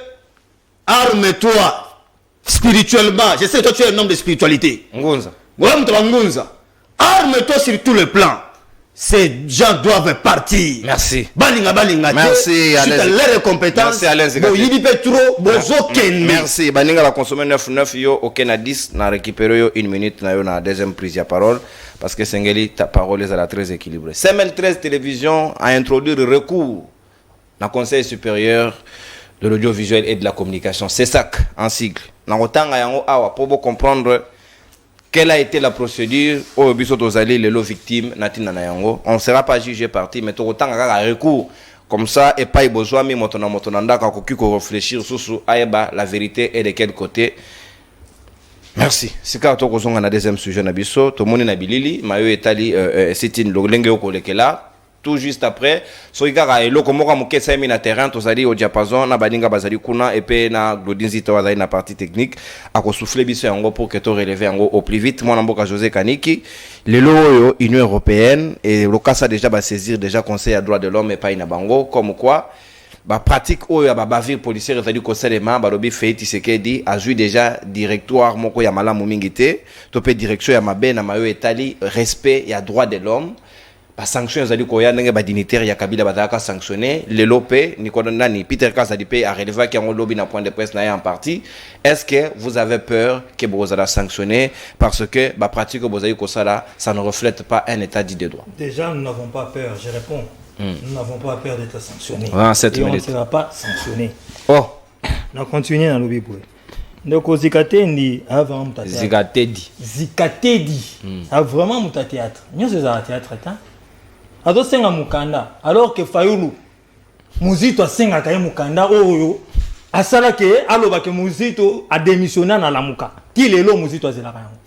arme-toi spirituellement. Je sais que toi tu es un homme de spiritualité. Ngunza. Arme-toi sur tous les plans. Ces gens doivent partir. Merci. Balinga. Merci à l'air compétence. Merci à l'aise. Merci. Baninga va consommer 9 yo aucun à 10 na récupérer yo 1 minute na yo na deuxième prise de parole parce que Sengeli ta parole est à la très équilibrée. CML13 télévision a introduit le recours dans le Conseil supérieur de l'audiovisuel et de la communication. C'est ça en sigle. Na otanga yango awa pour comprendre quelle a été la procédure au biso tozali les victimes natina na yango. On ne sera pas jugé parti mais to otanga kaka recours comme ça et pas besoin mi motona ndaka koki ko réfléchir sur ayeba la vérité et de quel côté. Merci. C'est quand to kozonga na deuxième sujet na biso to moni na bilili mayo etali sitine lolenge okolekela tout juste après so igara eloko moko mokesa mi na terrain tozali au diapason na baninga bazali kuna et pe na Glodinzi to bazali na partie technique ako souffler biso yango pour que to relever yango au plus vite moi na mboka José Kaniki lelo oyo Union européenne et le cas ça déjà ba saisir déjà conseil à droits de l'homme et pas ina bango comme quoi ba pratique oyo ba bavire policière ezali ko selema ba lobi fait Tshisekedi a joué déjà directoire moko ya malamu mingité to pe direction ya mabe na mayo etali respect ya droits de l'homme. Ba sanction zali ko ya ndenge ba dignitaire ya Kabila badaka sanctionner le lopé Nicolas ni Peter Kazadipe a relevé qu'il y a un lobby na point de presse na en partie. Est-ce que vous avez peur que Bozala sanctionner parce que ba pratique Bozali ko sala ça ne reflète pas un état de droit? Déjà nous n'avons pas peur, je réponds. Nous n'avons pas peur d'être sanctionnés. Ah, et on ne sera pas sanctionné. Oh, on continue dans le lobby. Donc Zikatendi avant mon Zikatedi a vraiment mon théâtre. Nous c'est un théâtre hein. Ado senga mukanda alors que Fayulu muzito senga kaye mukanda oyo asala ke aloba ke muzito a démissionné na lamuka ki lelo muzito azela kango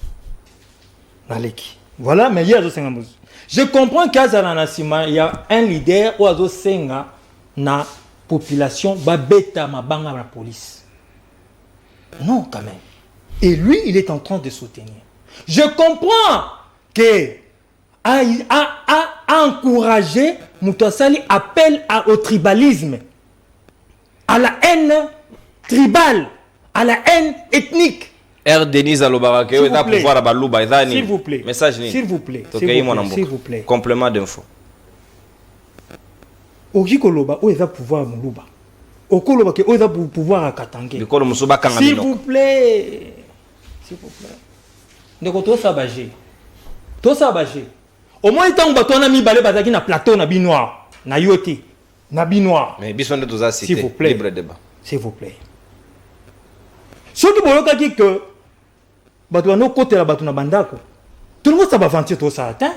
naleki voilà mais hier azo senga muzito je comprends qu'azala na sima il y a un leader ou azo senga na population babeta mabanga la police non quand même et lui il est en train de soutenir je comprends que a encouragé Moutassali appel au tribalisme, à la haine tribale, à la haine ethnique. Denise Alobarake, s'il vous plaît. Message s'il vous plaît. S'il vous plaît. Complément d'info. Oki koloba o eza pouvoir muluba. Okoloba ke o eza pouvoir à Katange. S'il vous plaît. S'il vous plaît. Ndeko to sabagé. To sabagé. Au moins, tant que tu as mis le plateau na binoir, na yoti, na binoir. Mais besoin de tous ça, s'il vous plaît. Libre débat. S'il vous plaît. Ce qui veut dire que, tu as nos côtés là, tu as bandako. Tout le monde ça va vanter tout ça, hein?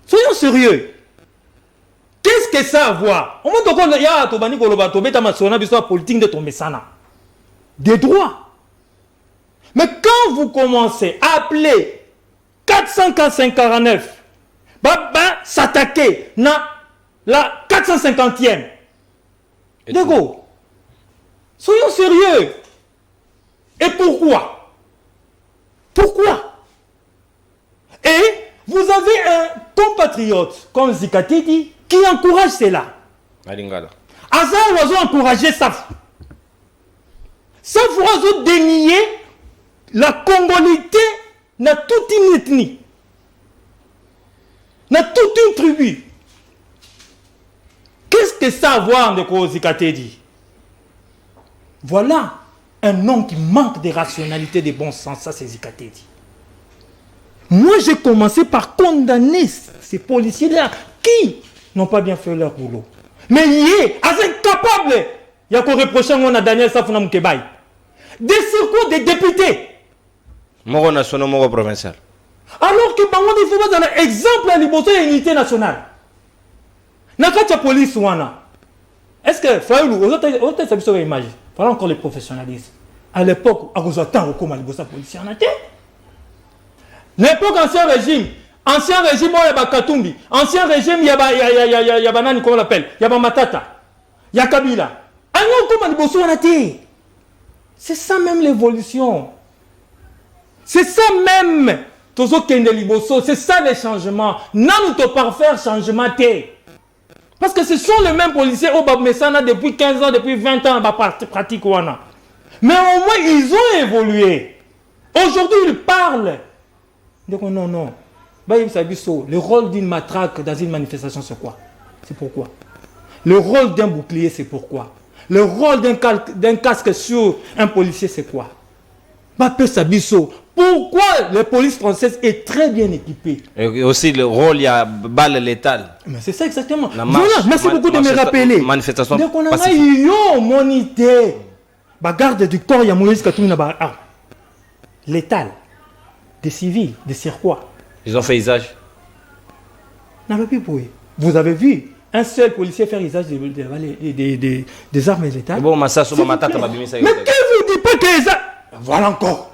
Soyons sérieux. Qu'est-ce que ça a à voir? Au moins, tu as ya to bani koloba to beta masona biso politique de tomber sana. Des droits. Mais quand vous commencez à appeler 449 s'attaquer na la 450e D'accord. Soyons sérieux. Et pourquoi? Pourquoi? Et vous avez un compatriote comme Zikatedi qui encourage cela. Malingala. Azar Oiseau encourager Saf. Saf Oiseau dénier la congolité n'a toute une ethnie. N'a toute une tribu. Qu'est-ce que ça a à voir avec Zikatedi? Voilà un homme qui manque de rationalité, de bon sens. Ça, c'est Zikatedi. Moi, j'ai commencé par condamner ces policiers-là qui n'ont pas bien fait leur boulot. Mais il est incapable. Il y a qu'on reproche à Daniel Safuna Moukebaï. Des circuits des députés. Moro national, moro provincial. Alors que Bango il faut pas un exemple à l'Iboto et l'unité nationale. Nakacha police wana. Est-ce que Fayoulou, vous avez vu sur l'image? Voilà encore les professionnalistes. À l'époque, à cause de temps, comme à l'Iboto policier en a été. L'époque ancien régime, il y a Katumbi, ancien régime, il y a Banani, comment on l'appelle, il y a Matata, il y a Kabila. C'est ça même l'évolution. C'est ça même. C'est ça les changements. Nous ne pas faire changement. Parce que ce sont les mêmes policiers au Babmessana depuis 15 ans, depuis 20 ans, pratique. Mais au moins, ils ont évolué. Aujourd'hui, ils parlent. Donc, non. Le rôle d'une matraque dans une manifestation, c'est quoi? C'est pourquoi? Le rôle d'un bouclier, c'est pourquoi? Le rôle d'un casque sur un policier, c'est quoi? Pourquoi la police française est très bien équipée? Et aussi le rôle, il y a balle létale. Mais c'est ça exactement. Voilà, merci beaucoup de me rappeler. Manifestation donc on a eu monité. Garde du corps, il y a Moïse Katoumi na létal. Des civils, des circuits. Ils ont fait usage. Vous avez vu un seul policier faire usage des armes létales? Bon, mais qui vous dit pas que les armes... Voilà encore.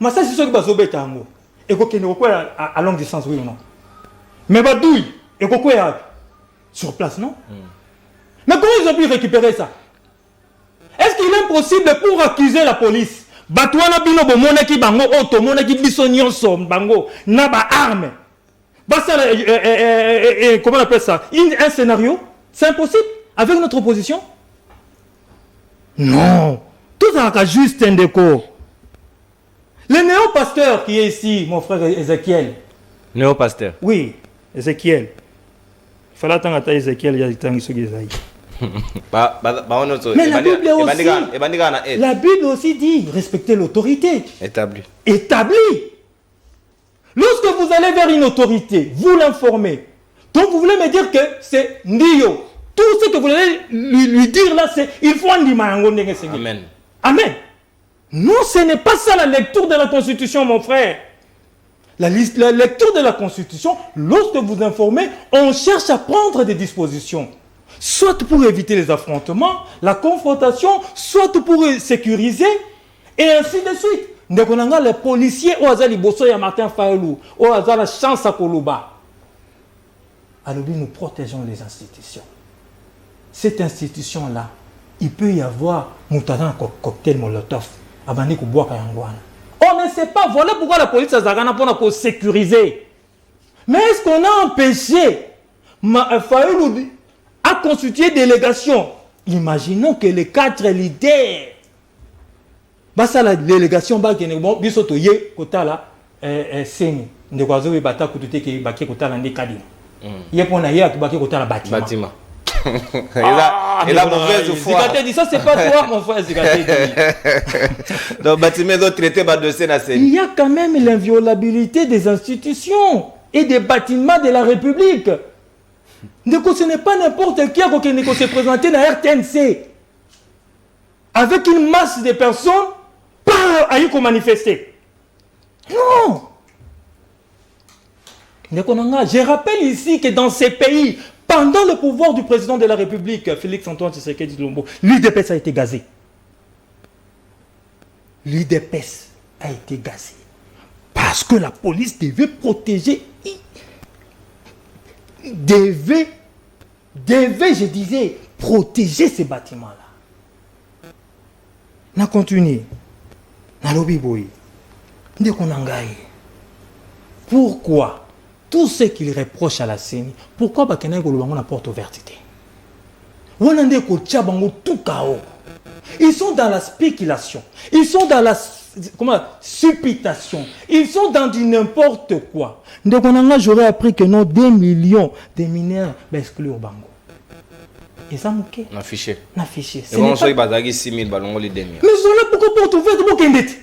Massa c'est ce qui va sauver Tango. Et quoi à longue distance, oui ou non? Mais Badouille, et quoi sur place, non? Mais comment ils ont pu récupérer ça? Est-ce qu'il est impossible pour accuser la police? Batouana bino bomona ki bango auto mona ki biso nyonso bango na ba arme. Comment on appelle ça? Un scénario? C'est impossible avec notre opposition? Non. Tout ça a juste un déco. Le néo-pasteur qui est ici, mon frère Ézéchiel. Néo-pasteur? Oui, Ézéchiel. Il fallait attendre à Ézéchiel, il y a des temps qui sont mais la Bible aussi dit respecter l'autorité. Établie. Lorsque vous allez vers une autorité, vous l'informez. Donc vous voulez me dire que c'est Ndio. Tout ce que vous allez lui dire là, c'est il faut en dire. Amen. Amen. Non, ce n'est pas ça la lecture de la Constitution, mon frère. La lecture de la Constitution, lorsque vous informez, on cherche à prendre des dispositions. Soit pour éviter les affrontements, la confrontation, soit pour sécuriser, et ainsi de suite. Donc on a les policiers, au hasard, Bosso et Martin Fayoulou, au hasard, la chance à Koluba. Alors nous protégeons les institutions. Cette institution-là, il peut y avoir un cocktail Molotov, on ne sait pas, voilà pourquoi la police a pour sécuriser. Mais est-ce qu'on a empêché Fayoulou à constituer délégation? Imaginons que les 4 leaders, ça la délégation qui est bon, bisoto ye kota la seni ne kwazo we bata kutute ke baki kota la ndekadi. Ye pona ye akibaki kota la bâtiment. Et la mauvaise foi. Zikatedi, ça c'est pas toi mon frère Zikatedi. Donc bâtiment d'autres traités ba dossier na seni. Il y a quand même l'inviolabilité des institutions et des bâtiments de la République. Ce n'est pas n'importe qui qui s'est présenté dans RTNC avec une masse de personnes à y manifester. Non. Je rappelle ici que dans ces pays, pendant le pouvoir du président de la République, Félix-Antoine Tshisekedi Tshilombo, l'UDPS a été gazé. L'UDPS a été gazé. Parce que la police devait protéger, je disais, protéger ces bâtiments-là. Na continue. Na lobi boy. Ndeko nangai. Pourquoi tout ce qu'il reproche à la CENI, pourquoi bakena ko lobango na porte ouverte? Wana ndeko tia bango tout chaos. Ils sont dans la spéculation. Ils sont dans la supputation. Ils sont dans du n'importe quoi. Donc, j'aurais appris que non, 2 millions de mineurs exclus au Bango. Et ça, ok. N'affiché. N'affiché. Et on sait que 6 000 ballons les demi. Mais cela, pourquoi porte ouverte, pourquoi qu'il est?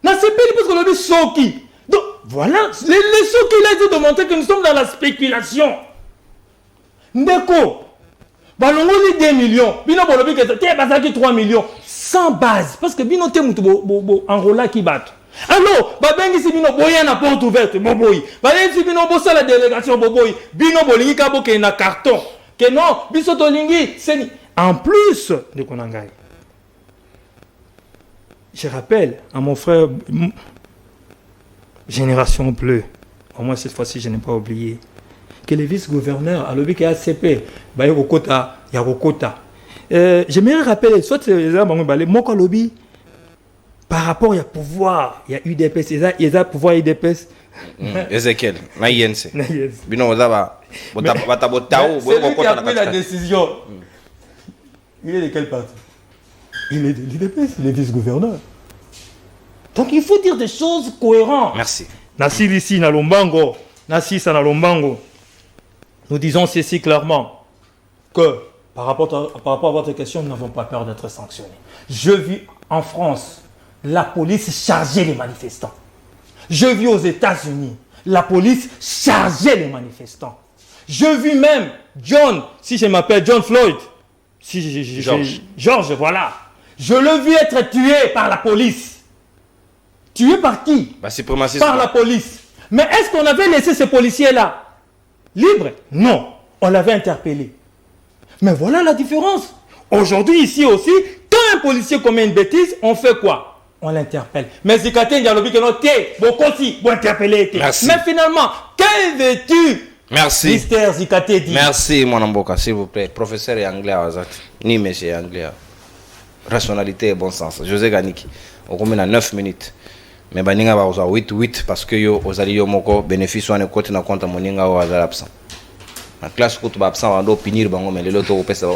N'a c'est pas parce que le soki. Donc, voilà. Les soki, il a été de montrer que nous sommes dans la spéculation. Ndeko. Balongo li 2 millions. Bino bolobi que t'es basaki 3 millions. Sans base. Parce que bino te mutu bo enrola qui bat. Alors, babengi si bino boya na porte ouverte, boboyi. Babengi si bino bossa la délégation, boboyi. Bino bolingi kabo ke na carton. Que non, biso tolingi, c'est en plus de Konangai. Je rappelle à mon frère, Génération Bleue, au moins cette fois-ci je n'ai pas oublié, que le vice-gouverneur a lobby ACP, Bayokota, Yarokota. J'aimerais rappeler, soit c'est mon lobby, par rapport au pouvoir, il y a UDPS, il y a pouvoir UDPS. Ezekiel, Nayense. Bino Zaba, c'est lui qui a pris la décision. Il est de quel parti? Il est de l'UDPS, il est vice-gouverneur. Donc il faut dire des choses cohérentes. Merci. Nassi ici, na Lombango, Nassi ça na Lombango. Nous disons ceci clairement, que par rapport à votre question, nous n'avons pas peur d'être sanctionnés. Je vis en France, la police chargeait les manifestants. Je vis aux États-Unis, la police chargeait les manifestants. Je vis même John, si je m'appelle John Floyd, George, voilà. Je le vis être tué par la police. Tué par qui? Par la police. Mais est-ce qu'on avait laissé ces policiers-là libres? Non, on l'avait interpellé. Mais voilà la différence. Aujourd'hui, ici aussi, quand un policier commet une bêtise, on fait quoi? On l'interpelle. Mais Zikate Ndialobi interpellé. Mais finalement, quelle vertu? Merci. Mystère Zikate dit. Merci, mon amboka, s'il vous plaît. Professeur et anglais à Azat. Ni monsieur anglais. Rationalité et bon sens. José Ganiki. On combien à 9 minutes. Mais baninga ba oza 8 parce que yo ozali yo moko bénéfice wana côté na compte moninga wa azala absent. Na classe ko to ba absent ando pinir bango mais lelo to opesa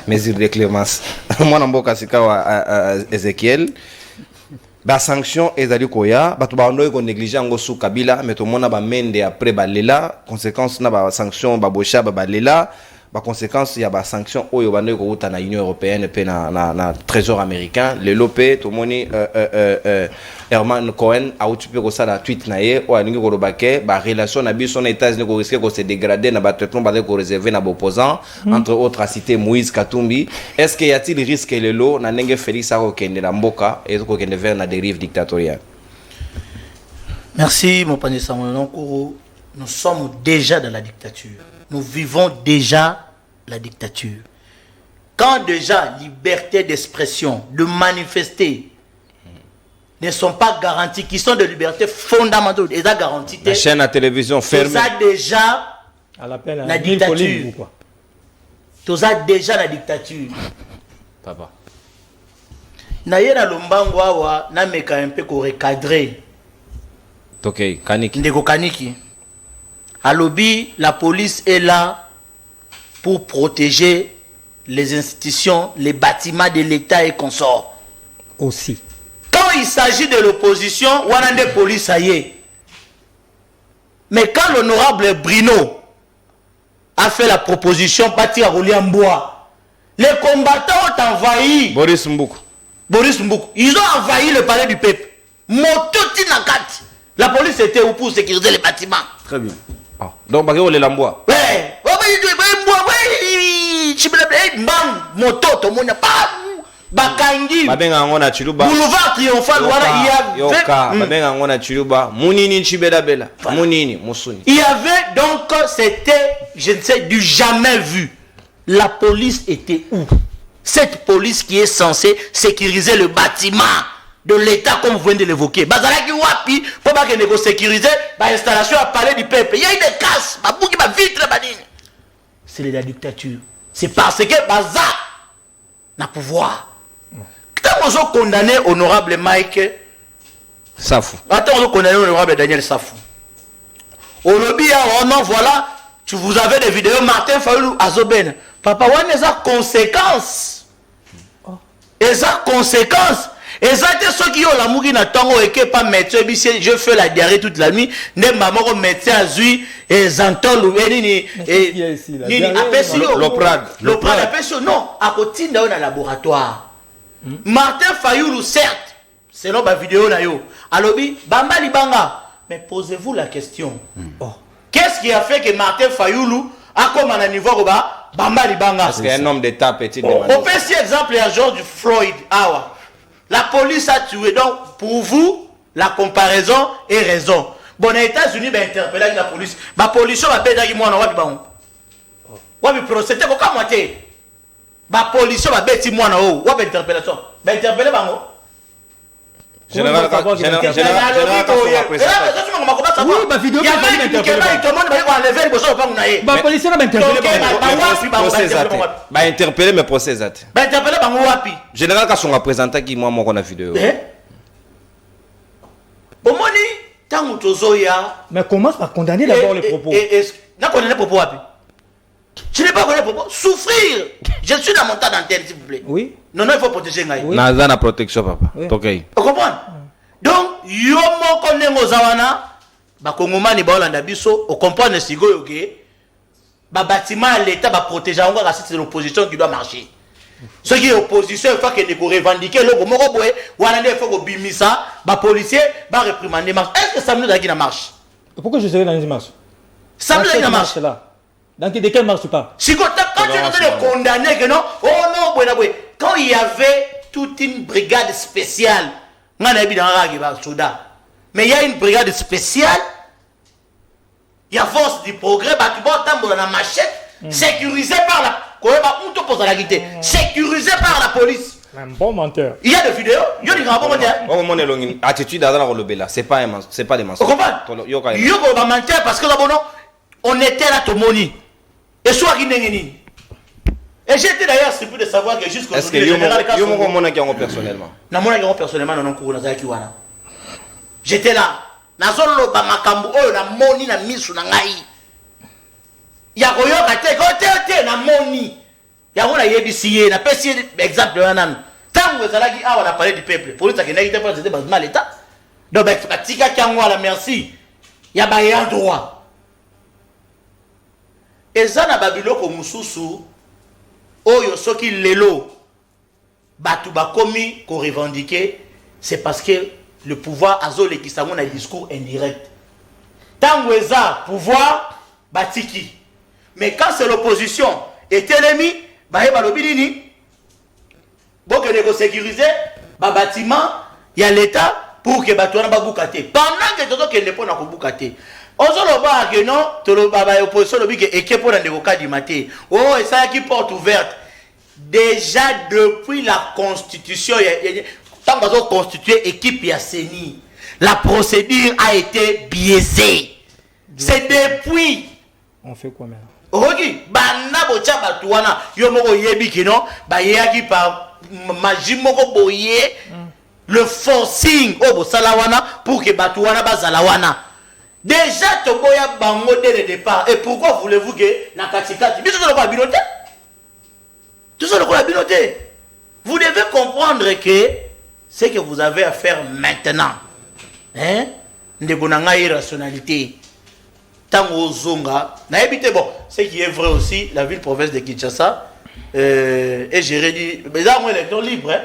mesure de clémence. Mwana mboka sika wa Ezekiel. Ba sanction ezali koya bato ba ando ko négliger ngo sou Kabila mais to mona ba mende après ba lela conséquence na ba sanction ba bocha ba lela ba conséquence ya ba sanction oyo bando ko uta na Union européenne pe na trésor américain le lopé to moni Herman Cohen a occupé ko ça na tweet na ye o alingi ko robake ba relation na biso na États-Unis ko risquer ko se dégrader na ba traitement ba ko réserver na opposant entre autres a cité Moïse Katumbi. Est-ce qu'il y a-t-il risque le lot na ndenge Félix Akokende na mboka et ko kende vers na dérive dictatoriale? Merci mon panier Samuel. Nous sommes déjà dans la dictature. Nous vivons déjà la dictature. Quand déjà liberté d'expression, de manifester ne sont pas garanties, qui sont de liberté fondamentale, et ça garantie. La chaîne à télévision fermée. Ça déjà la dictature. Tout ça déjà la dictature. Papa. Naye na lombango awa na meka un peu ko recadrer. OK, Kaniki. Ndeko Kaniki. À lobby, la police est là pour protéger les institutions, les bâtiments de l'État et consorts. Aussi. Quand il s'agit de l'opposition, on a des polices, ça y est. Mais quand l'honorable Bruno a fait la proposition, partir à Roliambois, les combattants ont envahi Boris Mboukou. Ils ont envahi le palais du peuple. Mototi Nakati. La police était où pour sécuriser les bâtiments? Très bien. Ah. Donc, Bagay Ole Lamboa. Ouais. Moto, tout le monde pas. Bakangi. Babenga ngona Chiluba. Boulevard Triomphal, voilà, Babenga ngona Chiluba. Munini Chibela Bela. Munini, Musuni. Il y avait donc, c'était, je ne sais, du jamais vu. La police était où? Cette police qui est censée sécuriser le bâtiment de l'État, comme vous venez de l'évoquer. Bazalaki wapi, pour pas que sécuriser l'installation à palais du peuple. Il y a eu des casses, ma vitre, c'est la dictature. C'est parce que baza na pouvoir. Quand on a condamné honorable Mike Safou. Attends, on a condamné honorable Daniel Safou. Au lobby, oh non, voilà, vous avez des vidéos, Martin Fayoulou, Azoben. Papa, ouais, mais ça conséquence. Et ça conséquence. Et ça, c'est ceux qui ont la mouille na tango et qui pas médecin, je fais la diarrhée toute la nuit. Ne maman médecin a zui et zantol ou ni l'oprad. L'oprad appelle non, à côté dans un laboratoire. Martin Fayoulou, certes, c'est notre vidéo na yo. Alobi, Bamba Libanga. Mais posez-vous la question. Qu'est-ce qui a fait que Martin Fayoulou a comme un niveau au bas Bamba Libanga? Parce qu'un homme d'État petit. On peut si exemple à George Floyd. La police a tué. Donc, pour vous, la comparaison est raison. Bon, les États-Unis va interpeller la police. La police va payer moi na wapi bango. Wapi procéder ko kamote. La police va payer moi na o. Wapi interpellation. Va interpeller bango. Général, Oui, ma vidéo policier va interpeller mes procès. Général, quand on a présenté qui moi on a vidéo. Mais comment ça condamner d'abord les propos? N'a condamné les propos wapi? Je n'ai pas connu les propos. Souffrir. Je suis dans mon tas d'antenne, s'il vous plaît. Oui. Non, il faut protéger Ngaï. Oui. Dans la protection, papa. Oui. Ok. Vous comprenez? Donc, yomo konengo zawana, ba kongomani ba olanda biso, on comprend ne sigo yoke, ba bâtiment à l'État ba protéger encore à c'est l'opposition qui doit marcher. Ceux qui est opposition, il faut que ne revendiquer le moko boy, wana il faut que bimisa, ba policier, ba réprimander marche. Est-ce que ça me dit la marche? Pourquoi je serais dans une marche? Ça me dit la marche là. Dans de quelle marche tu parles? Si quand tu es condamné que non, oh non, quand il y avait toute une brigade spéciale, mais il y a une brigade spéciale, il y a force du progrès, tu vas la machette, sécurisée par la sécurisée par la police. Un bon menteur. Il y a des vidéos, il y a des grands menteurs. Attitude à la c'est pas des mensonges. Vous comprenez? Il y a des menteurs parce que on était là tout le monde. Et soit qui n'est ni. Et j'étais d'ailleurs surpris de savoir que jusqu'au est-ce que yo personnellement? Non, personnellement non cours na ki wana. J'étais là. Na solo ba makambu oyo na moni na misu na ngai. Ya koyoka te kote na moni. Ya ngona yebisiye na pesi exemple wana. Tango ezalaki awa na parler du peuple. Police akenda ite pas c'était mal l'état. Donc ba tika kyango la merci. Ya ba ya droit. Ezana babiloko mususu oyo soki lelo batu bakomi ko revendiquer, c'est parce que le pouvoir azole qui s'amène un discours indirect. Tango eza pouvoir batiki. Mais quand c'est l'opposition et l'ennemi, ba balobi nini? Bon que négo sécuriser ba bâtiment, il y a l'état pour que batu na ba bukate. Pendant que toto ke ne pona ko bukate. Ozoloba que non, toloba ba opposition lobi que ekepo na ndekoka du matin. Oh, et ça qui porte ouverte. Déjà depuis la constitution, tant qu'on a constitué équipe Yasseni, la procédure a été biaisée. C'est depuis. On fait quoi maintenant? Ogi, bana bocha batuana, yo moko yebi kino, ba yaki par magie moko boye, le forcing au salawana pour que batuana bazalawana. Déjà toboya bango dès le départ. Et pourquoi voulez-vous que na katikati biso to ba binote? Tout ça la binote. Vous devez comprendre que ce que vous avez à faire maintenant, hein, ndebonanga irrationalité. Tango zonga, na évité bon, ce qui est vrai aussi, la ville-province de Kinshasa est gérée dit, mais là on est électeur libre, hein?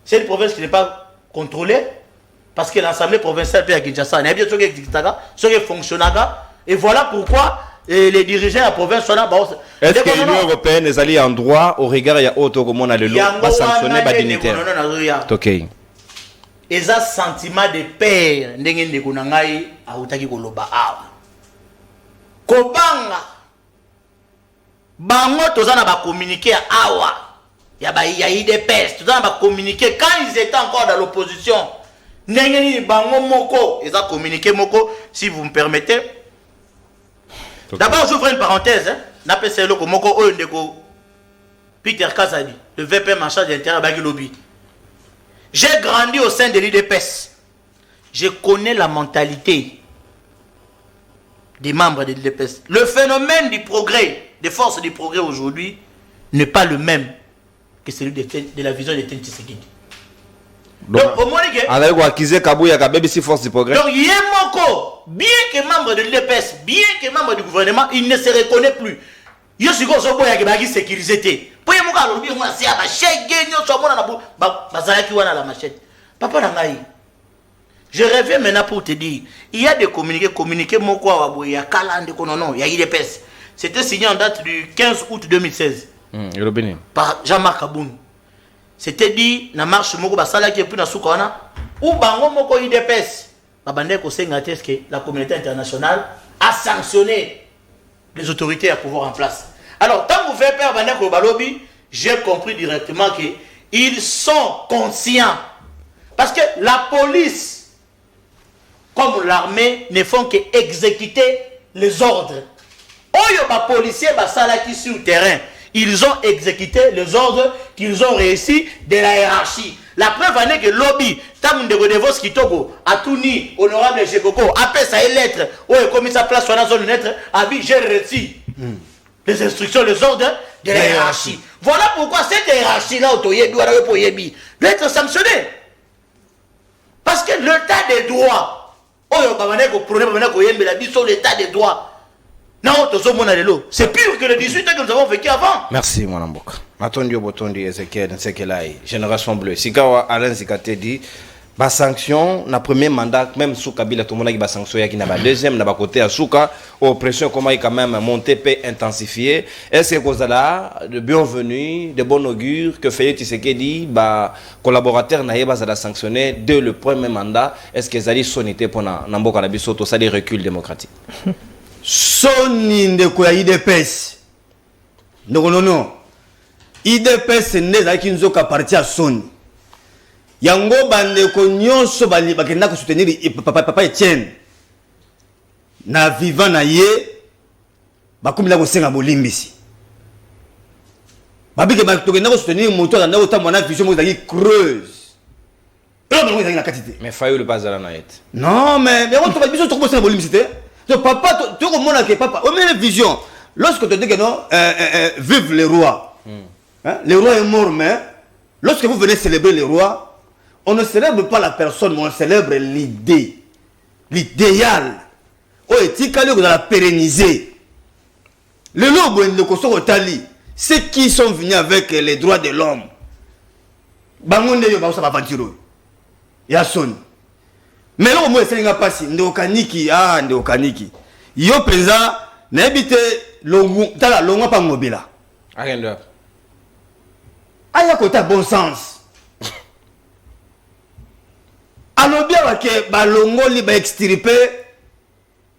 C'est une province qui n'est pas contrôlée. Parce que l'Assemblée provinciale à Kinshasa, il y a bien ce qui fonctionne. Et voilà pourquoi les dirigeants de la province sont là. Est-ce que l'Union européenne est allée en droit au regard de l'autre comme on a le lot va sanctionner les dignitaires? Ok. Et ça, sentiment de père, ndenge ndeko nangai autaki koloba awa. Kobanga. Bango tozana ba communiquer awa. Ya ba ya IDPS, tozana ba communiquer quand ils étaient encore dans l'opposition. Nengeni bango moko, ils ont communiqué moko, si vous me permettez. Okay. D'abord, j'ouvre une parenthèse. Hein. n'a pas essayé le komoko ndeko Peter Kazadi, le VP en charge d'intérieur Bagi Lobby. J'ai grandi au sein de l'IDPS. Je connais la mentalité des membres de l'IDPS. Le phénomène du progrès, des forces du progrès aujourd'hui, n'est pas le même que celui de la vision de Etienne Tshisekedi. Donc, au moins, avec Wakize Kabouya Kabebi, si force du progrès. donc, Yemoko, bien que membre de l'IDPS, bien que membre du gouvernement, il ne se reconnaît plus. Yo suis comme ça, il y a une sécurité. Pour y avoir un lobby, c'est à ma chaîne, la machette. Papa Nangaï, je reviens maintenant pour te dire, il y a des communiqués, Moko, il y a Kalande, non, il y a IDPS. C'était signé en date du 15 août 2016 par Jean-Marc Aboun. C'était dit, na marche Moko Basala qui est plus dans Soukawana, ou Bango Moko IDPS, la communauté internationale a sanctionné les autorités à pouvoir en place. Alors, tant que vous faites peur au Balobi, j'ai compris directement qu'ils sont conscients. Parce que la police, comme l'armée, ne font qu'exécuter les ordres. Oyo policiers qui sur le terrain, ils ont exécuté les ordres qu'ils ont réussi de la hiérarchie. La preuve en est que lobby, Tam de Godevos Kitoko, Atouni, honorable Chekoko, appelle ça une lettre, où il commis sa place sur la zone de lettre, a vu, j'ai reçu les instructions, les ordres de la hiérarchie. Voilà pourquoi cette hiérarchie-là, doit être sanctionnée. Parce que l'état des droits, l'état des droits, c'est pire que les 18 ans que nous avons vécu avant. Merci, mon amboka. Matondi Botondi Ezekiel Nsekelai, Génération Bleue. Sikawa Alain Zikate dit, ba sanction, na premier mandat, même sous Kabila, tout le monde a ba sanction, qui n'a pas deuxième, n'a pas côté à Souka, oppression, comment il quand même monté, peut intensifier. Est-ce que vous avez de bienvenue, de bon augure, que Fayet Tshisekedi, bah, collaborateur n'a pas sanctionné dès le premier mandat, est-ce que Zali sonité pour Namboka Nabisoto, ça des reculs démocratiques? Soni ndeko ya IDPS. Non. IDPS n'est nzoka parti à Soni. Yango bandeko nyonso bali bakenda ko soutenir papa Etienne. Na vivant na ye bakumila ko senga bolimbisi. Babike bakenda ko soutenir moto na ota mona vision mo zaki creuse. Mais Fayou le pas à la naïte. Non mais on to biso to ko senga bolimbisi te. Donc papa, tu comprends que papa, au même vision, lorsque tu dis que non, vive le roi. Hein? Le roi est mort, mais lorsque vous venez célébrer le roi, on ne célèbre pas la personne, mais on célèbre l'idée, l'idéal. Oh, et tu vous la pérenniser. Le lobo et le Koso Otali, ceux qui sont venus avec les droits de l'homme, Bangonde Yoba, ça va aventurer. Il y a son. Mais là, moi, c'est un passé. Ndokaniki, Ndokaniki. Yo présent, n'habite l'onga pas mobile. Rien Aya côté bon sens. Alors bien que balongo li ba extirper